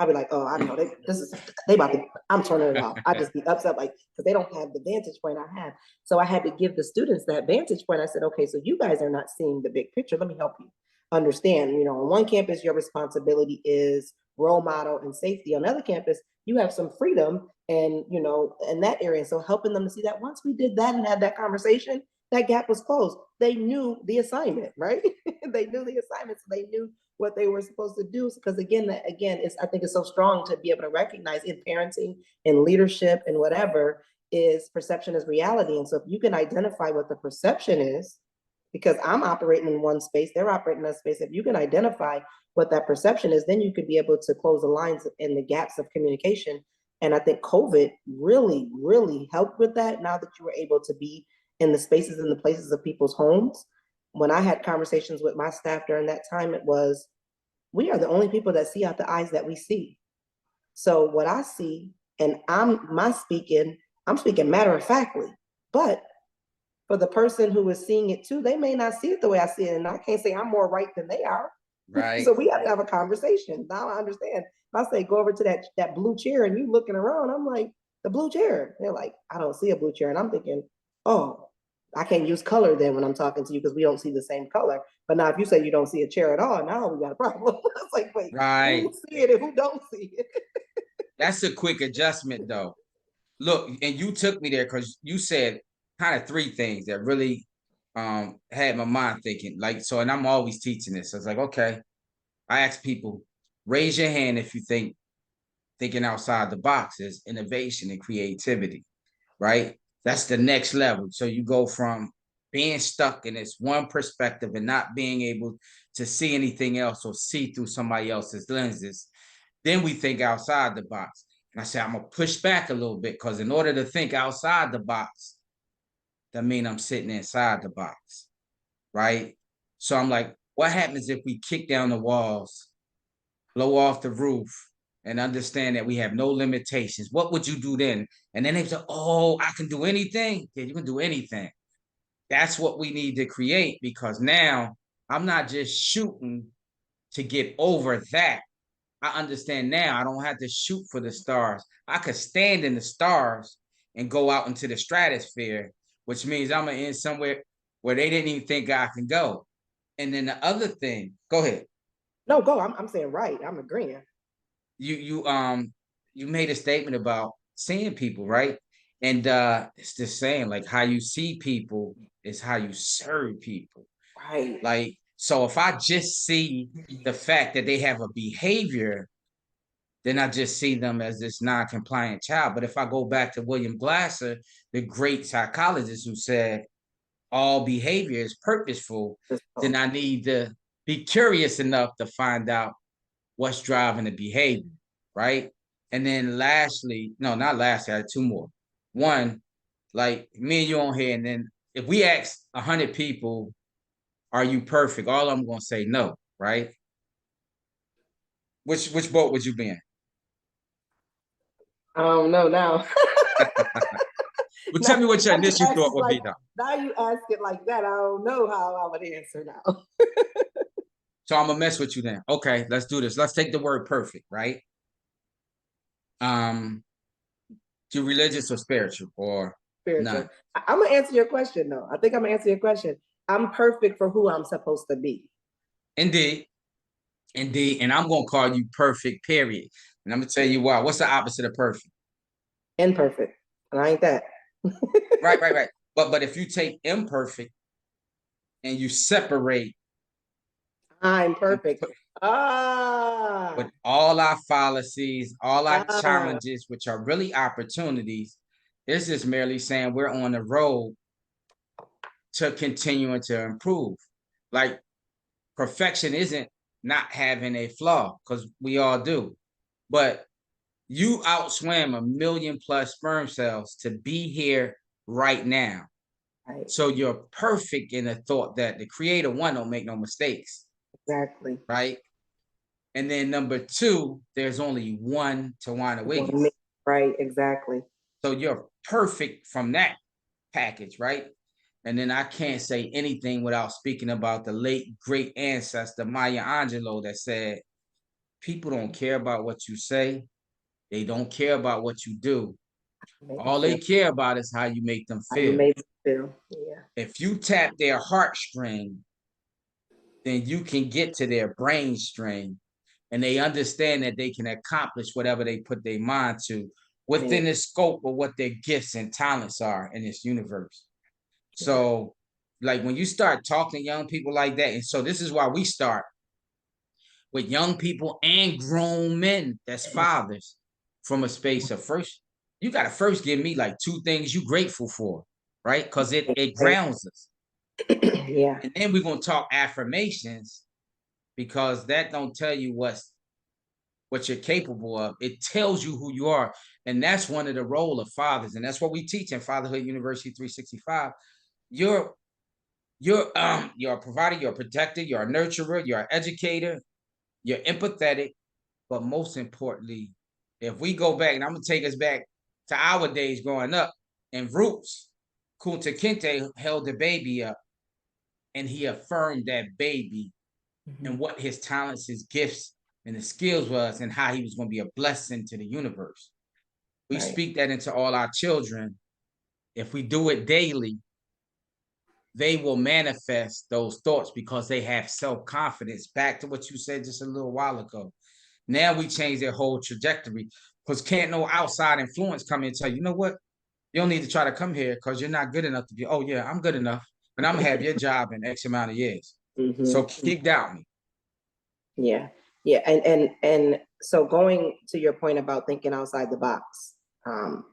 I'll be like, oh, I know they about to, I'm turning it off. I just be upset, like, because they don't have the vantage point I have. So I had to give the students that vantage point. I said, okay, so you guys are not seeing the big picture. Let me help you understand. You know, on one campus, your responsibility is role model and safety. On another campus, you have some freedom and, you know, in that area. So helping them to see that once we did that and had that conversation, that gap was closed. They knew the assignment, right? They knew the assignment, so they knew what they were supposed to do. Because again, I think it's so strong to be able to recognize in parenting and leadership and whatever, is perception is reality. And so if you can identify what the perception is, because I'm operating in one space, they're operating in a space. If you can identify what that perception is, then you could be able to close the lines and the gaps of communication. And I think COVID really, really helped with that. Now that you were able to be in the spaces and the places of people's homes, when I had conversations with my staff during that time, it was, we are the only people that see out the eyes that we see. So what I see, and I'm speaking matter of factly, but for the person who is seeing it too, they may not see it the way I see it. And I can't say I'm more right than they are. Right. So we have to have a conversation. Now I understand. If I say go over to that blue chair and you looking around, I'm like, the blue chair. They're like, I don't see a blue chair. And I'm thinking, oh, I can't use color then when I'm talking to you because we don't see the same color. But now if you say you don't see a chair at all, now we got a problem. It's like, wait, who Right. see it and who don't see it? That's a quick adjustment though. Look, and you took me there because you said kind of three things that really had my mind thinking. Like, so, and I'm always teaching this. I was like, okay, I ask people, raise your hand if you think thinking outside the box is innovation and creativity, right? That's the next level. So you go from being stuck in this one perspective and not being able to see anything else or see through somebody else's lenses. Then we think outside the box. And I said, I'm gonna push back a little bit because in order to think outside the box, that means I'm sitting inside the box, right? So I'm like, what happens if we kick down the walls, blow off the roof, and understand that we have no limitations? What would you do then? And then they say, oh, I can do anything. Yeah, you can do anything. That's what we need to create because now I'm not just shooting to get over that. I understand now I don't have to shoot for the stars. I could stand in the stars and go out into the stratosphere, which means I'm gonna end somewhere where they didn't even think I can go. And then the other thing, go ahead. No, go. I'm saying right. I'm agreeing. You made a statement about seeing people, right? And it's just saying like how you see people is how you serve people. Right. Like, so if I just see the fact that they have a behavior, then I just see them as this non-compliant child. But if I go back to William Glasser, the great psychologist who said all behavior is purposeful, then I need to be curious enough to find out what's driving the behavior, right? And then lastly, no, not lastly, I had two more. One, like me and you on here, and then if we ask 100 people, are you perfect? All I'm gonna say no, right? Which boat would you be in? I don't know now. Well, tell now, me what your now you initial ask thought it would like be, though. now you ask it like that. I don't know how I would answer now. So I'm gonna mess with you then. Okay, let's do this. Let's take the word perfect, right? Um, to religious or spiritual or Spiritual. none. I'm gonna answer your question though. I think I'm gonna answer your question. I'm perfect for who I'm supposed to be. Indeed. Indeed. And I'm going to call you perfect, period. And I'm going to tell you why. What's the opposite of perfect? Imperfect. And I ain't that. Right. But if you take imperfect and you separate I'm and perfect. put with Ah, all our fallacies, all our ah, challenges, which are really opportunities, it's just merely saying we're on the road to continuing to improve. Like perfection isn't not having a flaw, because we all do. But you outswam 1,000,000+ sperm cells to be here right now. right, So you're perfect in the thought that the creator one don't make no mistakes, exactly. right? And then number two, there's only one Tawana Wiggins. Right, exactly. So you're perfect from that package, right? And then I can't say anything without speaking about the late great ancestor Maya Angelou that said, people don't care about what you say, they don't care about what you do. Make them All they feel care about is how you make them how you feel. made them feel. Yeah. If you tap their heartstring, then you can get to their brain string, and they understand that they can accomplish whatever they put their mind to Man, within the scope of what their gifts and talents are in this universe. yeah. So, like when you start talking to young people like that, and so this is why we start with young people and grown men that's fathers from a space of first, you got to first give me like two things you grateful for, right? Because it grounds us. Yeah. And then we're going to talk affirmations, because that don't tell you what you're capable of. It tells you who you are. And that's one of the role of fathers. And that's what we teach in Fatherhood University 365. You're you're a provider, you're a protector, you're a nurturer, you're an educator, you're empathetic, but most importantly, if we go back, and I'm gonna take us back to our days growing up, in Roots, Kunta Kinte held the baby up and he affirmed that baby and Mhm. what his talents, his gifts, and his skills was, and how he was going to be a blessing to the universe. We Right. speak that into all our children. If we do it daily, they will manifest those thoughts because they have self-confidence. Back to what you said just a little while ago. Now we change their whole trajectory, because can't no outside influence come in and tell you, you know what? You don't need to try to come here because you're not good enough to be. Oh yeah, I'm good enough, and I'm gonna have your job in X amount of years. So Hmm. keep doubting me. Yeah. Yeah. And so going to your point about thinking outside the box, um,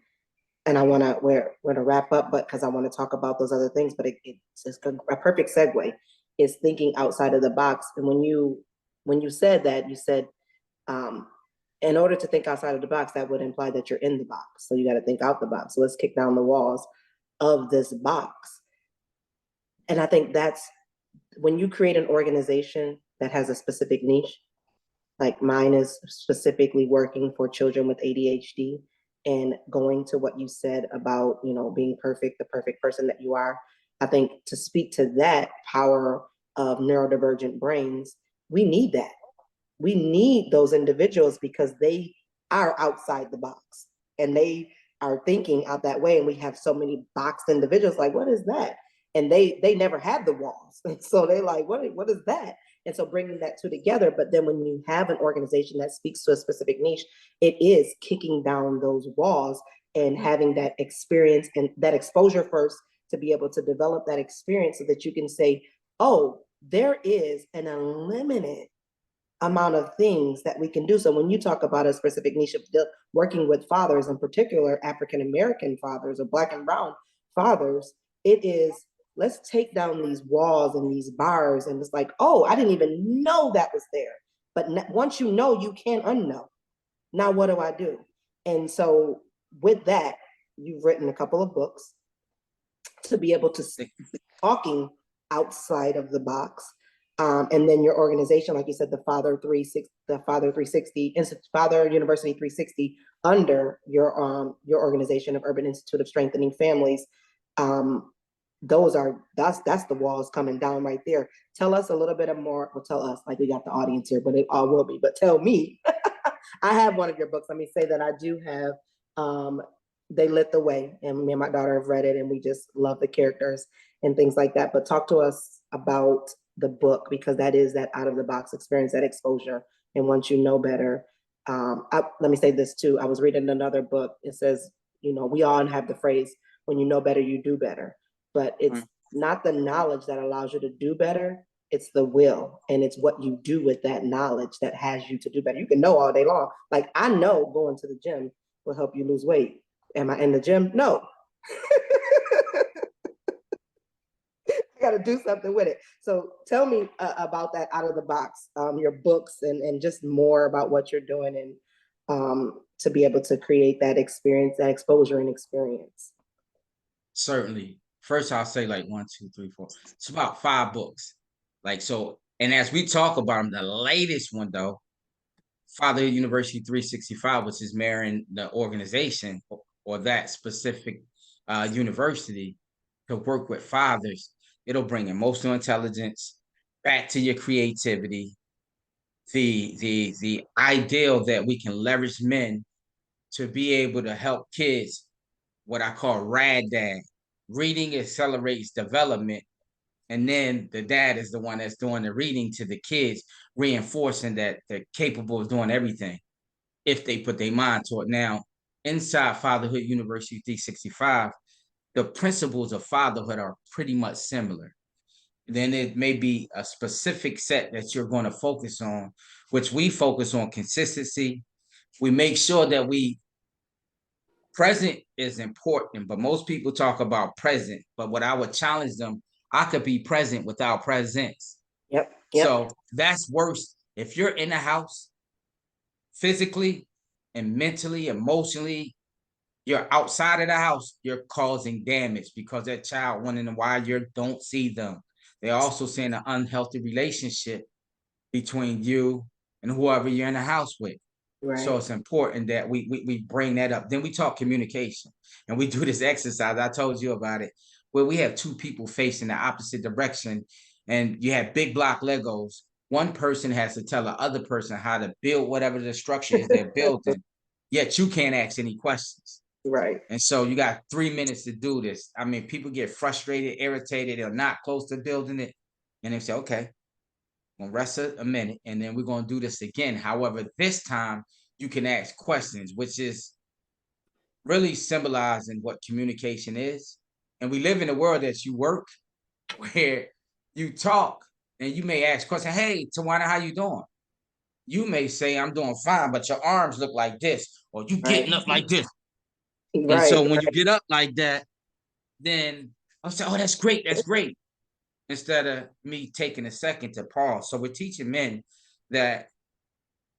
and I want to we're going to wrap up, but because I want to talk about those other things, but it's just a perfect segue is thinking outside of the box. And when you said that, you said um, in order to think outside of the box, that would imply that you're in the box. So you got to think out the box. So let's kick down the walls of this box. And I think that's when you create an organization that has a specific niche, like mine is specifically working for children with ADHD, and going to what you said about, being perfect, the perfect person that you are. I think to speak to that power of neurodivergent brains, we need that. We need those individuals because they are outside the box and they are thinking out that way. And we have so many boxed individuals like, what is that? And they never had the walls. And so they like, what is that? And so bringing that two together. But then when you have an organization that speaks to a specific niche, it is kicking down those walls and having that experience and that exposure first to be able to develop that experience so that you can say, oh, there is an unlimited amount of things that we can do. So when you talk about a specific niche of working with fathers, in particular African American fathers or Black and Brown fathers, it is, let's take down these walls and these bars, and it's like, oh, I didn't even know that was there. But once you know, you can't unknow. Now what do I do? And so with that, you've written a couple of books to be able to be talking outside of the box. And then your organization, like you said, the Father 360, Father University 360, under your organization of Urban Institute of Strengthening Families. That's the walls coming down right there. Tell us a little bit more. Well, tell us, like we got the audience here, but it all will be. But tell me, I have one of your books. Let me say that I do have they lit the way, and me and my daughter have read it, and we just love the characters and things like that. But talk to us about the book, because that is that out of the box experience, that exposure. And once you know better, let me say this too. I was reading another book. It says, we all have the phrase, when you know better, you do better. But it's not the knowledge that allows you to do better. It's the will, and it's what you do with that knowledge that has you to do better. You can know all day long. Like, I know going to the gym will help you lose weight. Am I in the gym? No. I got to do something with it. So tell me about that out of the box, your books, and just more about what you're doing, and to be able to create that experience, that exposure and experience. Certainly. First, I'll say like 1, 2, 3, 4. It's about 5 books. Like, so, and as we talk about them, the latest one though, Fatherhood University 365, which is marrying the organization or that specific university to work with fathers. It'll bring emotional intelligence back to your creativity, the ideal that we can leverage men to be able to help kids, what I call rad dad. Reading accelerates development, and then the dad is the one that's doing the reading to the kids, reinforcing that they're capable of doing everything if they put their mind to it. Now, inside Fatherhood University 365, the principles of fatherhood are pretty much similar. Then it may be a specific set that you're going to focus on, which we focus on consistency. We make sure that present is important, but most people talk about present. But what I would challenge them, I could be present without presence. Yep. So that's worse. If you're in the house physically and mentally, emotionally, you're outside of the house, you're causing damage because that child wondering why you don't see them. They're also seeing an unhealthy relationship between you and whoever you're in the house with. Right. So it's important that we bring that up. Then we talk communication, and we do this exercise. I told you about it, where we have 2 people facing the opposite direction, and you have big block Legos. One person has to tell the other person how to build whatever the structure is they're building, yet you can't ask any questions. Right. And so you got 3 minutes to do this. I mean, people get frustrated, irritated, they're not close to building it. And they say, okay, we'll rest a minute, and then we're going to do this again. However, this time you can ask questions, which is really symbolizing what communication is. And we live in a world that you work where you talk and you may ask questions. Hey, Tawana, how you doing? You may say, I'm doing fine, but your arms look like this, or you getting up like this. And Right. so when you get up like that, then I'll say, oh, that's great. That's great. Instead of me taking a second to pause. So we're teaching men that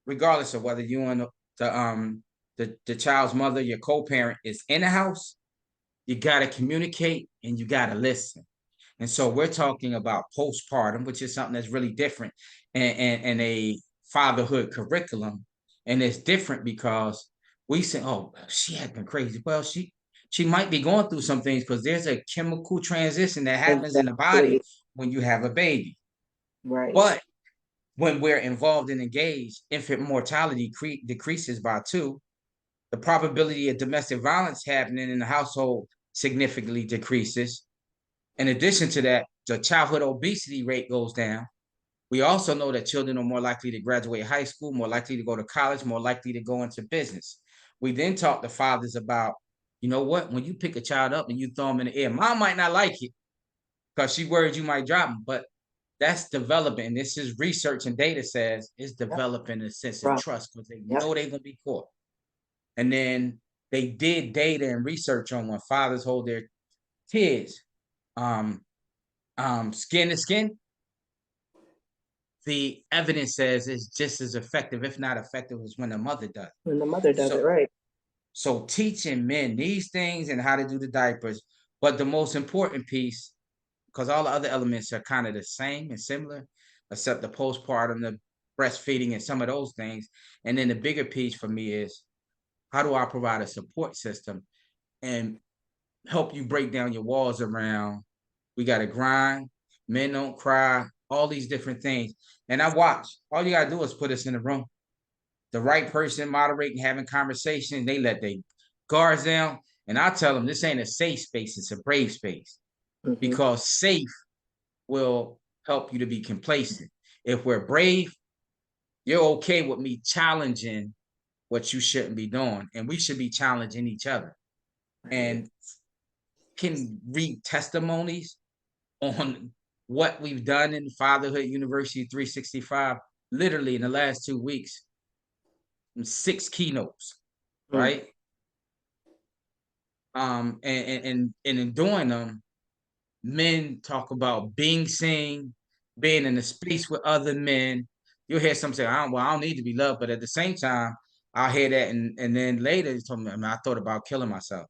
regardless of whether you and the child's mother, your co-parent is in the house, you gotta communicate and you gotta listen. And so we're talking about postpartum, which is something that's really different in a fatherhood curriculum. And it's different because we say, oh, she has been crazy. Well, she might be going through some things because there's a chemical transition that happens in the body Exactly. when you have a baby. Right. But when we're involved and engaged, infant mortality decreases by 2. The probability of domestic violence happening in the household significantly decreases. In addition to that, the childhood obesity rate goes down. We also know that children are more likely to graduate high school, more likely to go to college, more likely to go into business. We then talk to fathers about, you know what, when you pick a child up and you throw them in the air, mom might not like it because she worried you might drop them, but that's developing. This is research and data says it's developing a sense of trust because they know they're going to be caught. And then they did data and research on when fathers hold their kids skin to skin. The evidence says it's just as effective, if not effective, as when the mother does. When the mother does it, So, right. so teaching men these things and how to do the diapers, but the most important piece, because all the other elements are kind of the same and similar, except the postpartum, the breastfeeding, and some of those things. And then the bigger piece for me is how do I provide a support system and help you break down your walls around we got to grind, men don't cry, all these different things. And I watch. All you got to do is put us in the room. The right person moderating, having conversation, they let their guards down. And I tell them this ain't a safe space, it's a brave space, Hmm. because safe will help you to be complacent. If we're brave, you're okay with me challenging what you shouldn't be doing. And we should be challenging each other. Right. And can read testimonies on what we've done in Fatherhood University 365, literally in the last 2 weeks, 6 keynotes, Mm. right? And in doing them, men talk about being seen, being in a space with other men. You'll hear some say, I don't need to be loved. But at the same time, I'll hear that. And then later, he told me, I mean, I thought about killing myself.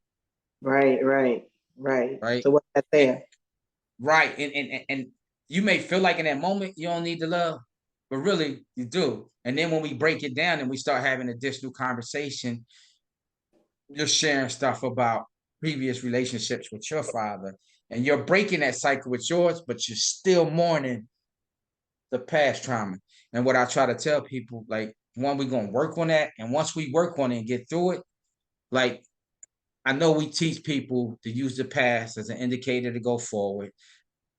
Right, right, right. Right. So what's that And, there? right. And you may feel like in that moment, you don't need the love, but really you do. And then when we break it down and we start having additional conversation, you're sharing stuff about previous relationships with your father, and you're breaking that cycle with yours, but you're still mourning the past trauma. And what I try to tell people, like, one, we're gonna work on that, and once we work on it and get through it, like, I know we teach people to use the past as an indicator to go forward,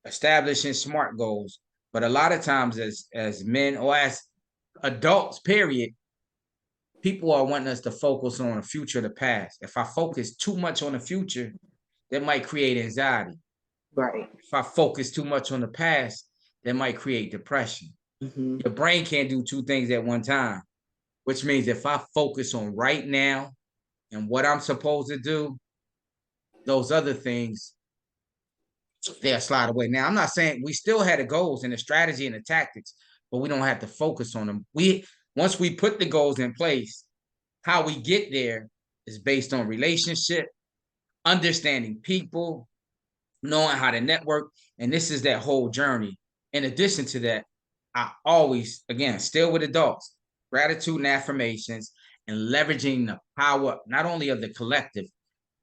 establishing SMART goals. But a lot of times, as men or as adults, period, people are wanting us to focus on the future, the past. If I focus too much on the future, that might create anxiety. Right. If I focus too much on the past, that might create depression. Hmm. Your brain can't do two things at one time, which means if I focus on right now and what I'm supposed to do, those other things, they'll slide away. Now, I'm not saying we still had the goals and the strategy and the tactics, but we don't have to focus on them. Once we put the goals in place, how we get there is based on relationship, understanding people, knowing how to network. And this is that whole journey. In addition to that, I always, again, still with adults, gratitude and affirmations, and leveraging the power not only of the collective,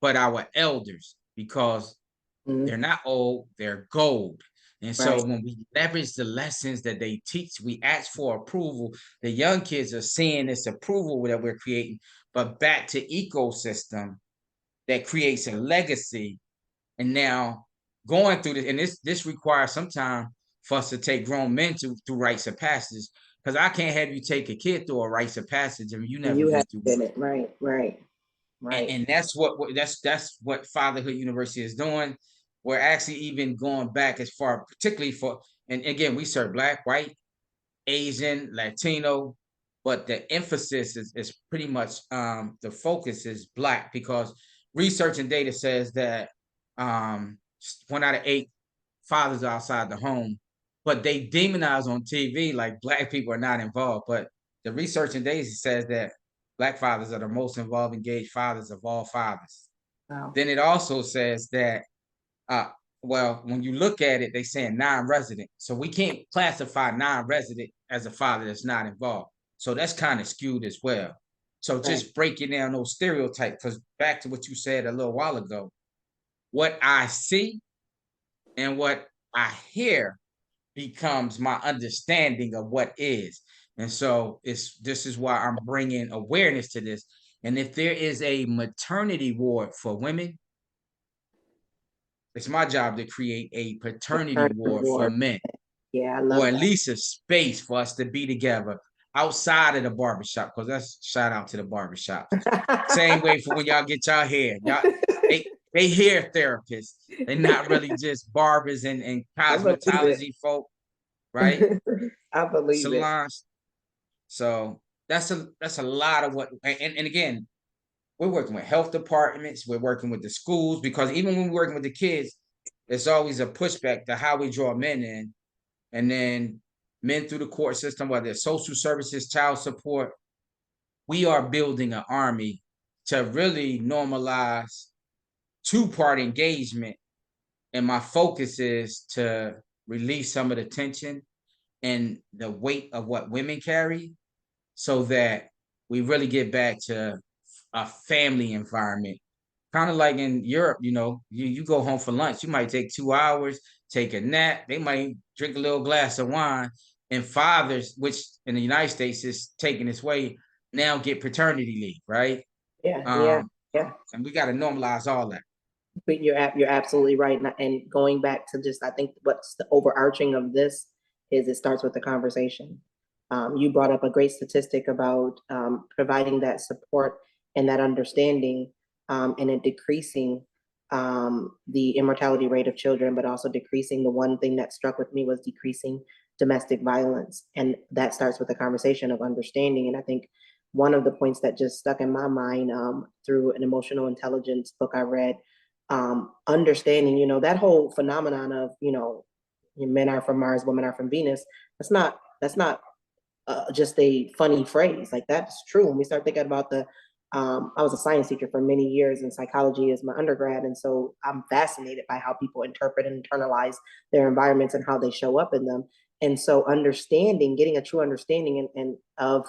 but our elders, because they're Hmm. not old, they're gold. And so Right. when we leverage the lessons that they teach, we ask for approval. The young kids are seeing this approval that we're creating, but back to ecosystem that creates a legacy. And now going through this, and this requires some time for us to take grown men through rites of passage, because I can't have you take a kid through a rites of passage and you And never you have been through been one. it. Right, right, right. And that's what Fatherhood University is doing. We're actually even going back as far, particularly for, and again, we serve Black, white, Asian, Latino, but the emphasis is pretty much, the focus is Black, because research and data says that, 1 out of 8 fathers are outside the home, but they demonize on TV like Black people are not involved. But the research and data says that Black fathers are the most involved, engaged fathers of all fathers. Wow. Then it also says that, uh, well, when you look at it, they saying non-resident. So we can't classify non-resident as a father that's not involved. So that's kind of skewed as well. So Right. just breaking down those stereotypes, because back to what you said a little while ago, what I see and what I hear becomes my understanding of what is. And so this is why I'm bringing awareness to this. And if there is a maternity ward for women, it's my job to create a paternity Return ward for reward. men, Yeah, I or love at that. least a space for us to be together outside of the barbershop. Because that's, shout out to the barbershops. Same way for when y'all get y'all hair. Y'all, they hair therapists. They're not really just barbers and I believe it. cosmetology folk, right? I believe it. Salons. So that's a lot of what, and again, we're working with health departments, we're working with the schools, because even when we're working with the kids, there's always a pushback to how we draw men in. And then men through the court system, whether it's social services, child support, we are building an army to really normalize two-part engagement. And my focus is to release some of the tension and the weight of what women carry, so that we really get back to a family environment. Kind of like in Europe, you go home for lunch, you might take 2 hours, take a nap, they might drink a little glass of wine. And fathers, which in the United States is taking its way, now get paternity leave, right? Yeah, yeah. Um, Yeah. And we got to normalize all that. But you're absolutely right. And going back to just, I think what's the overarching of this is it starts with the conversation. You brought up a great statistic about providing that support and that understanding, and it decreasing the immortality rate of children, but also decreasing, the one thing that struck with me was decreasing domestic violence. And that starts with the conversation of understanding. And I think one of the points that just stuck in my mind, through an emotional intelligence book I read, understanding, that whole phenomenon of, men are from Mars, women are from Venus. That's not just a funny phrase. Like, that's true. When we start thinking about I was a science teacher for many years, and psychology is my undergrad. And so I'm fascinated by how people interpret and internalize their environments and how they show up in them. And so getting a true understanding and of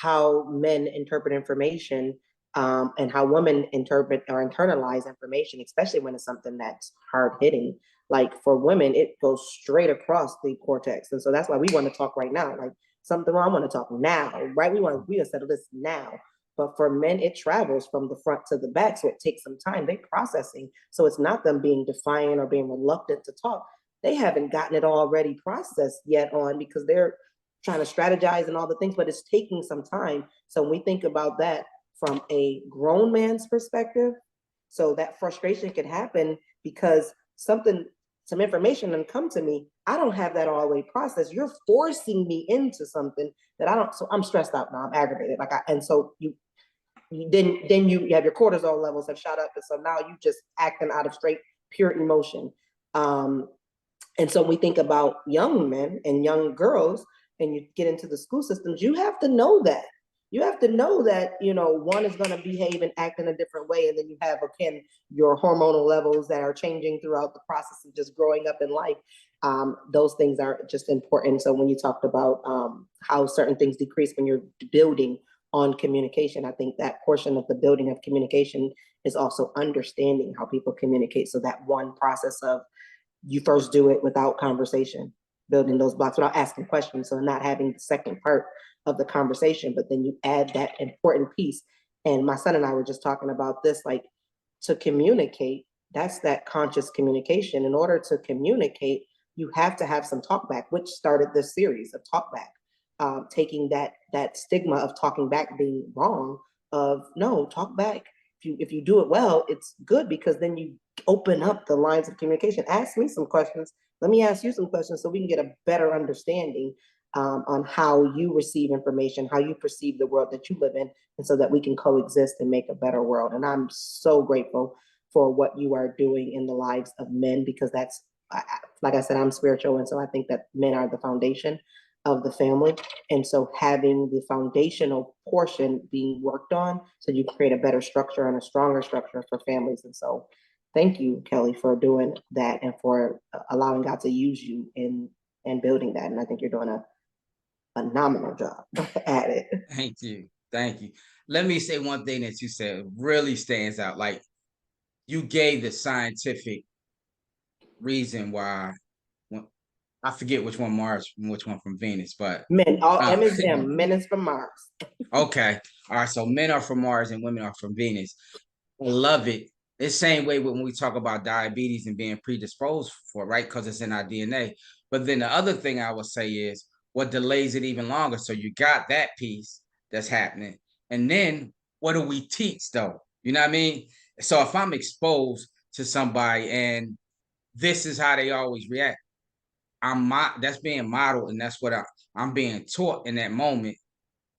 how men interpret information, and how women interpret or internalize information, especially when it's something that's hard hitting. Like, for women, it goes straight across the cortex. And so that's why we want to talk right now. Like, something wrong, I want to talk now, right? We want to settle this now. But for men, it travels from the front to the back. So it takes some time. They're processing. So it's not them being defiant or being reluctant to talk. They haven't gotten it already processed yet on, because they're trying to strategize and all the things, but it's taking some time. So when we think about that from a grown man's perspective, so that frustration can happen because some information and come to me, I don't have that all the way processed. You're forcing me into something that I don't. So I'm stressed out now. I'm aggravated. And so then you have your cortisol levels have shot up, and so now you just acting out of straight pure emotion. And so we think about young men and young girls, and you get into the school systems. You have to know that. You have to know that, one is going to behave and act in a different way. And then you have, again, your hormonal levels that are changing throughout the process of just growing up in life. Those things are just important. So when you talked about how certain things decrease when you're building on communication, I think that portion of the building of communication is also understanding how people communicate. So that one process of, you first do it without conversation, building those blocks without asking questions. So not having the second part of the conversation, but then you add that important piece. And my son and I were just talking about this, like, to communicate, that's that conscious communication. In order to communicate, you have to have some talk back, which started this series of talk back, taking that stigma of talking back being wrong, of no, talk back. If you do it well, it's good, because then you open up the lines of communication. Ask me some questions. Let me ask you some questions so we can get a better understanding, on how you receive information, how you perceive the world that you live in, and so that we can coexist and make a better world. And I'm so grateful for what you are doing in the lives of men, because that's, like I said, I'm spiritual. And so I think that men are the foundation of the family. And so having the foundational portion being worked on, so you create a better structure and a stronger structure for families. And so thank you, Kelly, for doing that and for allowing God to use you in building that. And I think you're doing a phenomenal job at it. Thank you. Thank you. Let me say one thing that you said really stands out. Like, you gave the scientific reason why. I forget which one Mars and which one from Venus, but Men, all uh, M is them, men is from Mars. okay. All right. So men are from Mars and women are from Venus. I love it. The same way when we talk about diabetes and being predisposed for it, right? Because it's in our DNA. But then the other thing I would say is what delays it even longer. So you got that piece that's happening. And then what do we teach though? You know what I mean? So if I'm exposed to somebody and this is how they always react, that's being modeled, and that's what I'm being taught in that moment,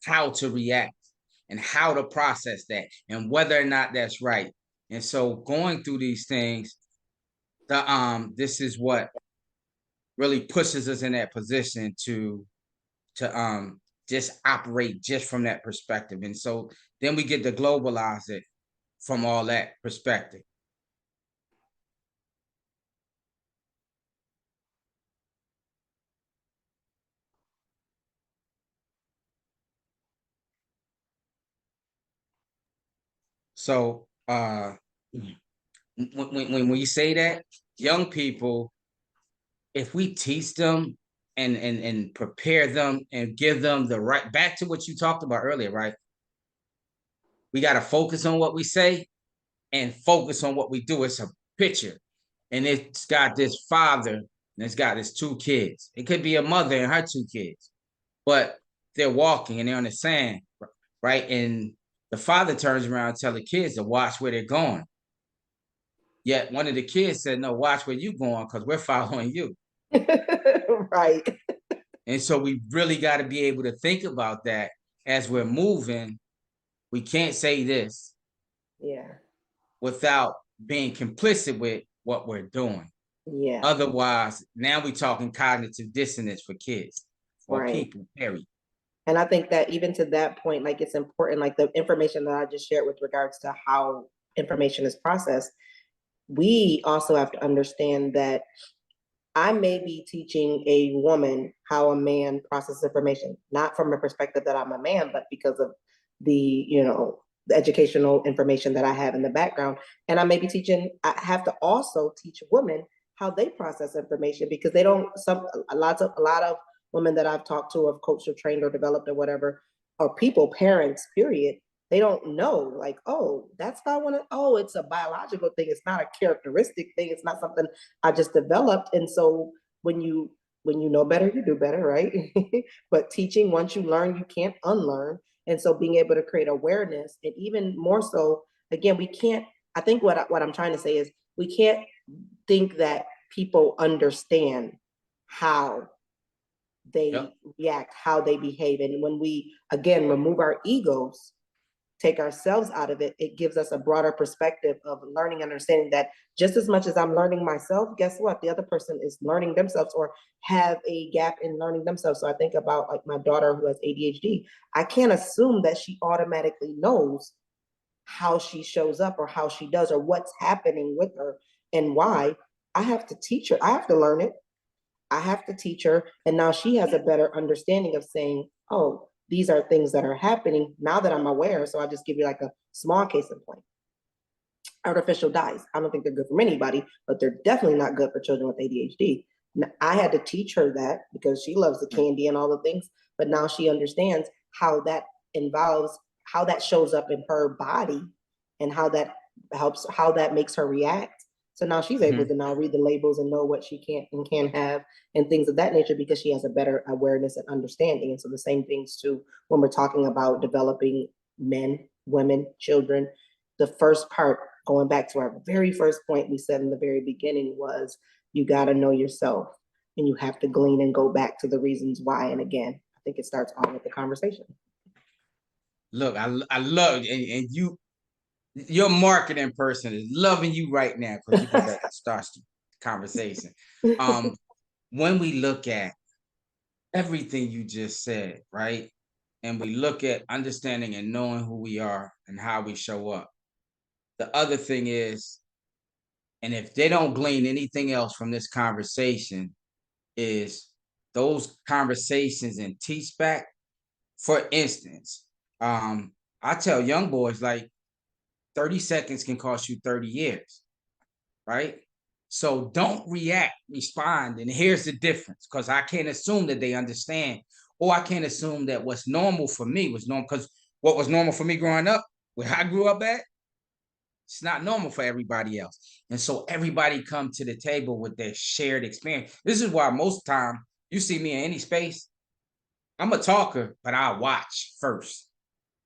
how to react and how to process that and whether or not that's right. And so going through these things, this is what really pushes us in that position to just operate just from that perspective. And so then we get to globalize it from all that perspective. So when you say that, young people, if we teach them and prepare them and give them the right, back to what you talked about earlier, right? We got to focus on what we say, and focus on what we do. It's a picture, and it's got this father and it's got his 2 kids. It could be a mother and her 2 kids, but they're walking and they're on the sand, right? And the father turns around and tells the kids to watch where they're going. Yet one of the kids said, "No, watch where you going, because we're following you." Right. And so we really got to be able to think about that as we're moving. We can't say this Yeah. without being complicit with what we're doing. Yeah. Otherwise, now we're talking cognitive dissonance for kids or Right. people, period. And I think that even to that point, like it's important, like the information that I just shared with regards to how information is processed, we also have to understand that I may be teaching a woman how a man processes information, not from a perspective that I'm a man, but because of the, the educational information that I have in the background. And I may be teaching, I have to also teach women how they process information, because they don't, a lot of women that I've talked to, or coached or trained or developed or whatever, or people, parents, period, they don't know, like, oh, that's how I want to, oh, it's a biological thing. It's not a characteristic thing. It's not something I just developed. And so when you know better, you do better, right? But teaching, once you learn, you can't unlearn. And so being able to create awareness, and even more so, again, we can't, I think what I'm trying to say is, we can't think that people understand how they Yep. react, how they behave. And when we, again, remove our egos, take ourselves out of it, it gives us a broader perspective of learning, understanding that just as much as I'm learning myself, guess what? The other person is learning themselves, or have a gap in learning themselves. So I think about like my daughter who has ADHD. I can't assume that she automatically knows how she shows up or how she does or what's happening with her and why. I have to teach her. I have to learn it. I have to teach her. And now she has a better understanding of saying, oh, these are things that are happening now that I'm aware. So I'll just give you like a small case in point. Artificial dyes. I don't think they're good for anybody, but they're definitely not good for children with ADHD. Now, I had to teach her that because she loves the candy and all the things, but now she understands how that involves, how that shows up in her body, and how that helps, how that makes her react. So now she's able Mhm. to now read the labels and know what she can't and can have and things of that nature, because she has a better awareness and understanding. And so the same things too, when we're talking about developing men, women, children, the first part, going back to our very first point we said in the very beginning, was you got to know yourself, and you have to glean and go back to the reasons why. And again, I think it starts all with the conversation. Look, I love, and your marketing person is loving you right now because you get that start conversation. Um, when we look at everything you just said, right? And we look at understanding and knowing who we are and how we show up. The other thing is, and if they don't glean anything else from this conversation, is those conversations and teach back. For instance, I tell young boys, like, 30 seconds can cost you 30 years, right? So don't react, respond. And here's the difference, because I can't assume that they understand, or I can't assume that what's normal for me was normal, because what was normal for me growing up, where I grew up at, it's not normal for everybody else. And so everybody come to the table with their shared experience. This is why most time you see me in any space, I'm a talker, but I watch first.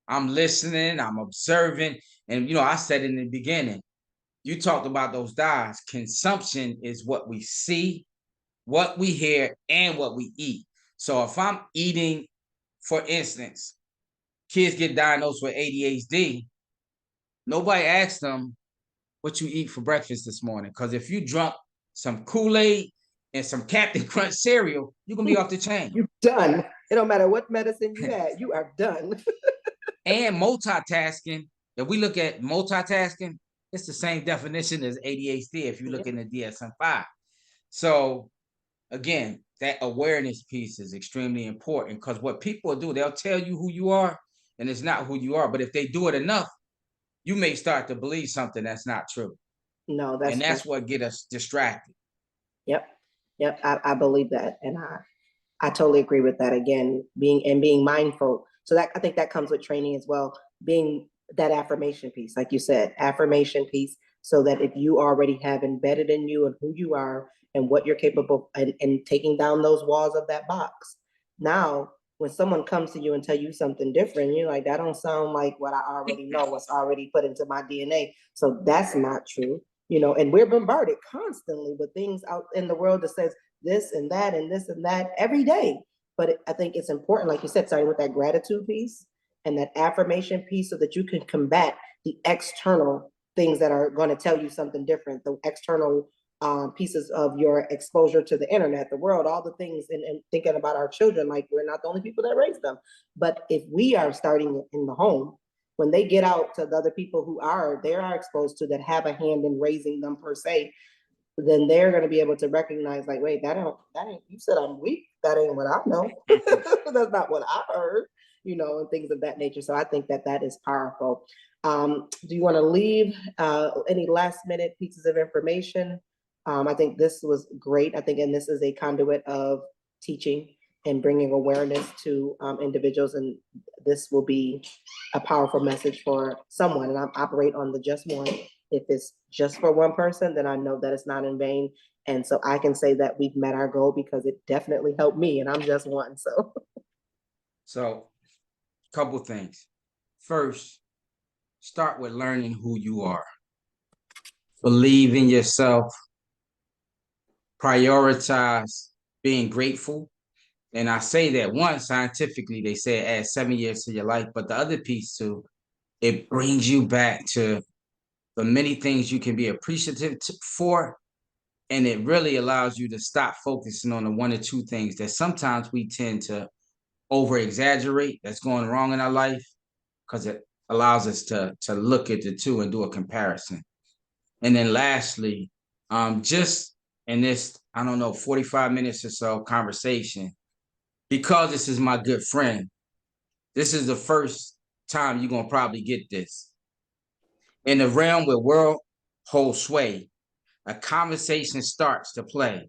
I'm listening, I'm observing. And I said in the beginning, you talked about those dyes. Consumption is what we see, what we hear, and what we eat. So if I'm eating, for instance, kids get diagnosed with ADHD, nobody asks them what you eat for breakfast this morning. Because if you drunk some Kool-Aid and some Captain Crunch cereal, you're gonna be off the chain. You're done. It don't matter what medicine you had, you are done. And multitasking, if we look at multitasking, it's the same definition as ADHD if you look in the DSM-5. So again, that awareness piece is extremely important, because what people do, they'll tell you who you are and it's not who you are. But if they do it enough, you may start to believe something that's not true. No, And that's that's what get us distracted. yep. Yep. I believe that. And I totally agree with that. Again, being mindful. So that, I think that comes with training as well. Being that affirmation piece, like you said, affirmation piece, so that if you already have embedded in you and who you are and what you're capable and taking down those walls of that box. Now, when someone comes to you and tell you something different, you're like, that don't sound like what I already know, what's already put into my DNA. So that's not true, you know, and we're bombarded constantly with things out in the world that says this and that and this and that every day. But I think it's important, like you said, starting with that gratitude piece and that affirmation piece so that you can combat the external things that are going to tell you something different, the external pieces of your exposure to the internet, the world, all the things, and thinking about our children, like we're not the only people that raise them. But if we are starting in the home, when they get out to the other people who are, they are exposed to that have a hand in raising them per se, then they're going to be able to recognize, like, wait, that ain't, you said I'm weak. That ain't what I know. That's not what I heard, you know, and things of that nature. So I think that that is powerful. Do you want to leave any last minute pieces of information? I think this was great. I think, and this is a conduit of teaching and bringing awareness to individuals. And this will be a powerful message for someone. And I operate on the just one. If it's just for one person, then I know that it's not in vain. And so I can say that we've met our goal because it definitely helped me, and I'm just one. So, couple things. First, start with learning who you are. Believe in yourself. Prioritize being grateful. And I say that one, scientifically, they say it adds 7 years to your life. But the other piece too, it brings you back to the many things you can be appreciative for. And it really allows you to stop focusing on the one or two things that sometimes we tend to over exaggerate that's going wrong in our life, because it allows us to look at the two and do a comparison. And then lastly, just in this, I don't know, 45 minutes or so conversation, because this is my good friend, this is the first time you're going to probably get this. In the realm where world holds sway, a conversation starts to play.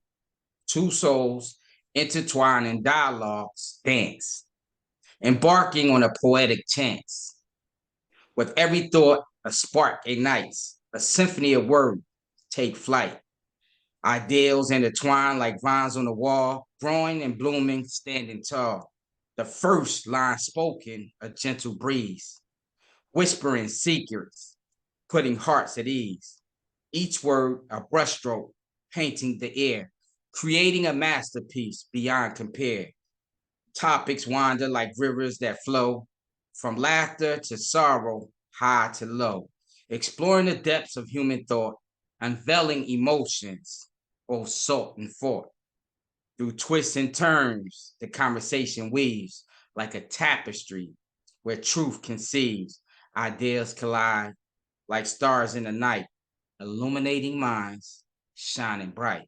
Two souls intertwine in dialogues dance, embarking on a poetic chance. With every thought, a spark ignites, a symphony of words take flight. Ideals intertwine like vines on the wall, growing and blooming, standing tall. The first line spoken, a gentle breeze, whispering secrets, putting hearts at ease. Each word a brushstroke, painting the air, creating a masterpiece beyond compare. Topics wander like rivers that flow from laughter to sorrow, high to low, exploring the depths of human thought, unveiling emotions, both sought and fought. Through twists and turns, the conversation weaves like a tapestry where truth conceives, ideas collide like stars in the night, illuminating minds, shining bright.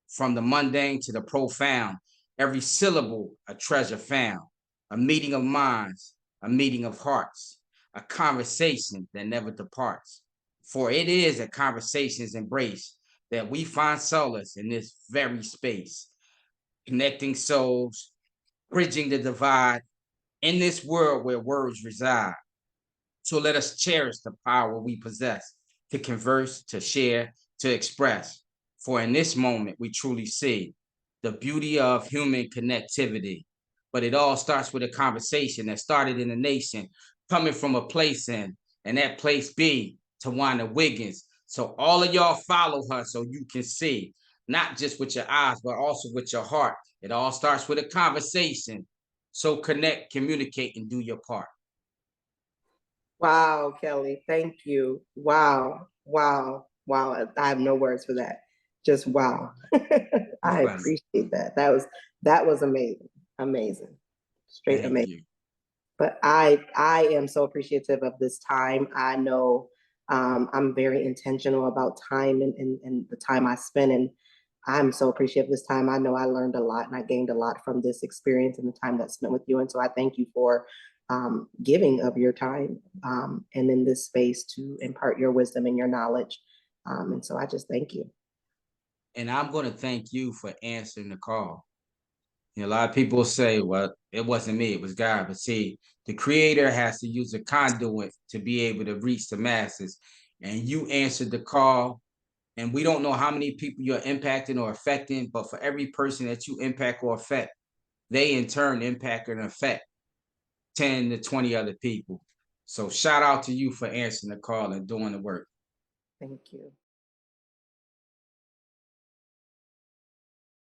From the mundane to the profound, every syllable a treasure found, a meeting of minds, a meeting of hearts, a conversation that never departs. For it is a conversation's embrace that we find solace in this very space, connecting souls, bridging the divide in this world where words reside. So let us cherish the power we possess to converse, to share, to express. For in this moment, we truly see the beauty of human connectivity. But it all starts with a conversation that started in the nation, coming from a place in, and that place be Tawana Wiggins. So all of y'all follow her so you can see, not just with your eyes, but also with your heart. It all starts with a conversation. So connect, communicate, and do your part. Wow, Kelly, thank you. Wow, wow, wow. I have no words for that. Just wow. I appreciate that. That was amazing. Amazing. Straight Thank amazing. you. But I am so appreciative of this time. I know I'm very intentional about time and the time I spend, and I'm so appreciative of this time. I know I learned a lot and I gained a lot from this experience and the time that's spent with you. And so I thank you for giving of your time and in this space to impart your wisdom and your knowledge. And so I just thank you. And I'm going to thank you for answering the call. You know, a lot of people say, well, it wasn't me, it was God. But see, the creator has to use a conduit to be able to reach the masses. And you answered the call. And we don't know how many people you're impacting or affecting, but for every person that you impact or affect, they in turn impact and affect 10 to 20 other people. So shout out to you for answering the call and doing the work. Thank you.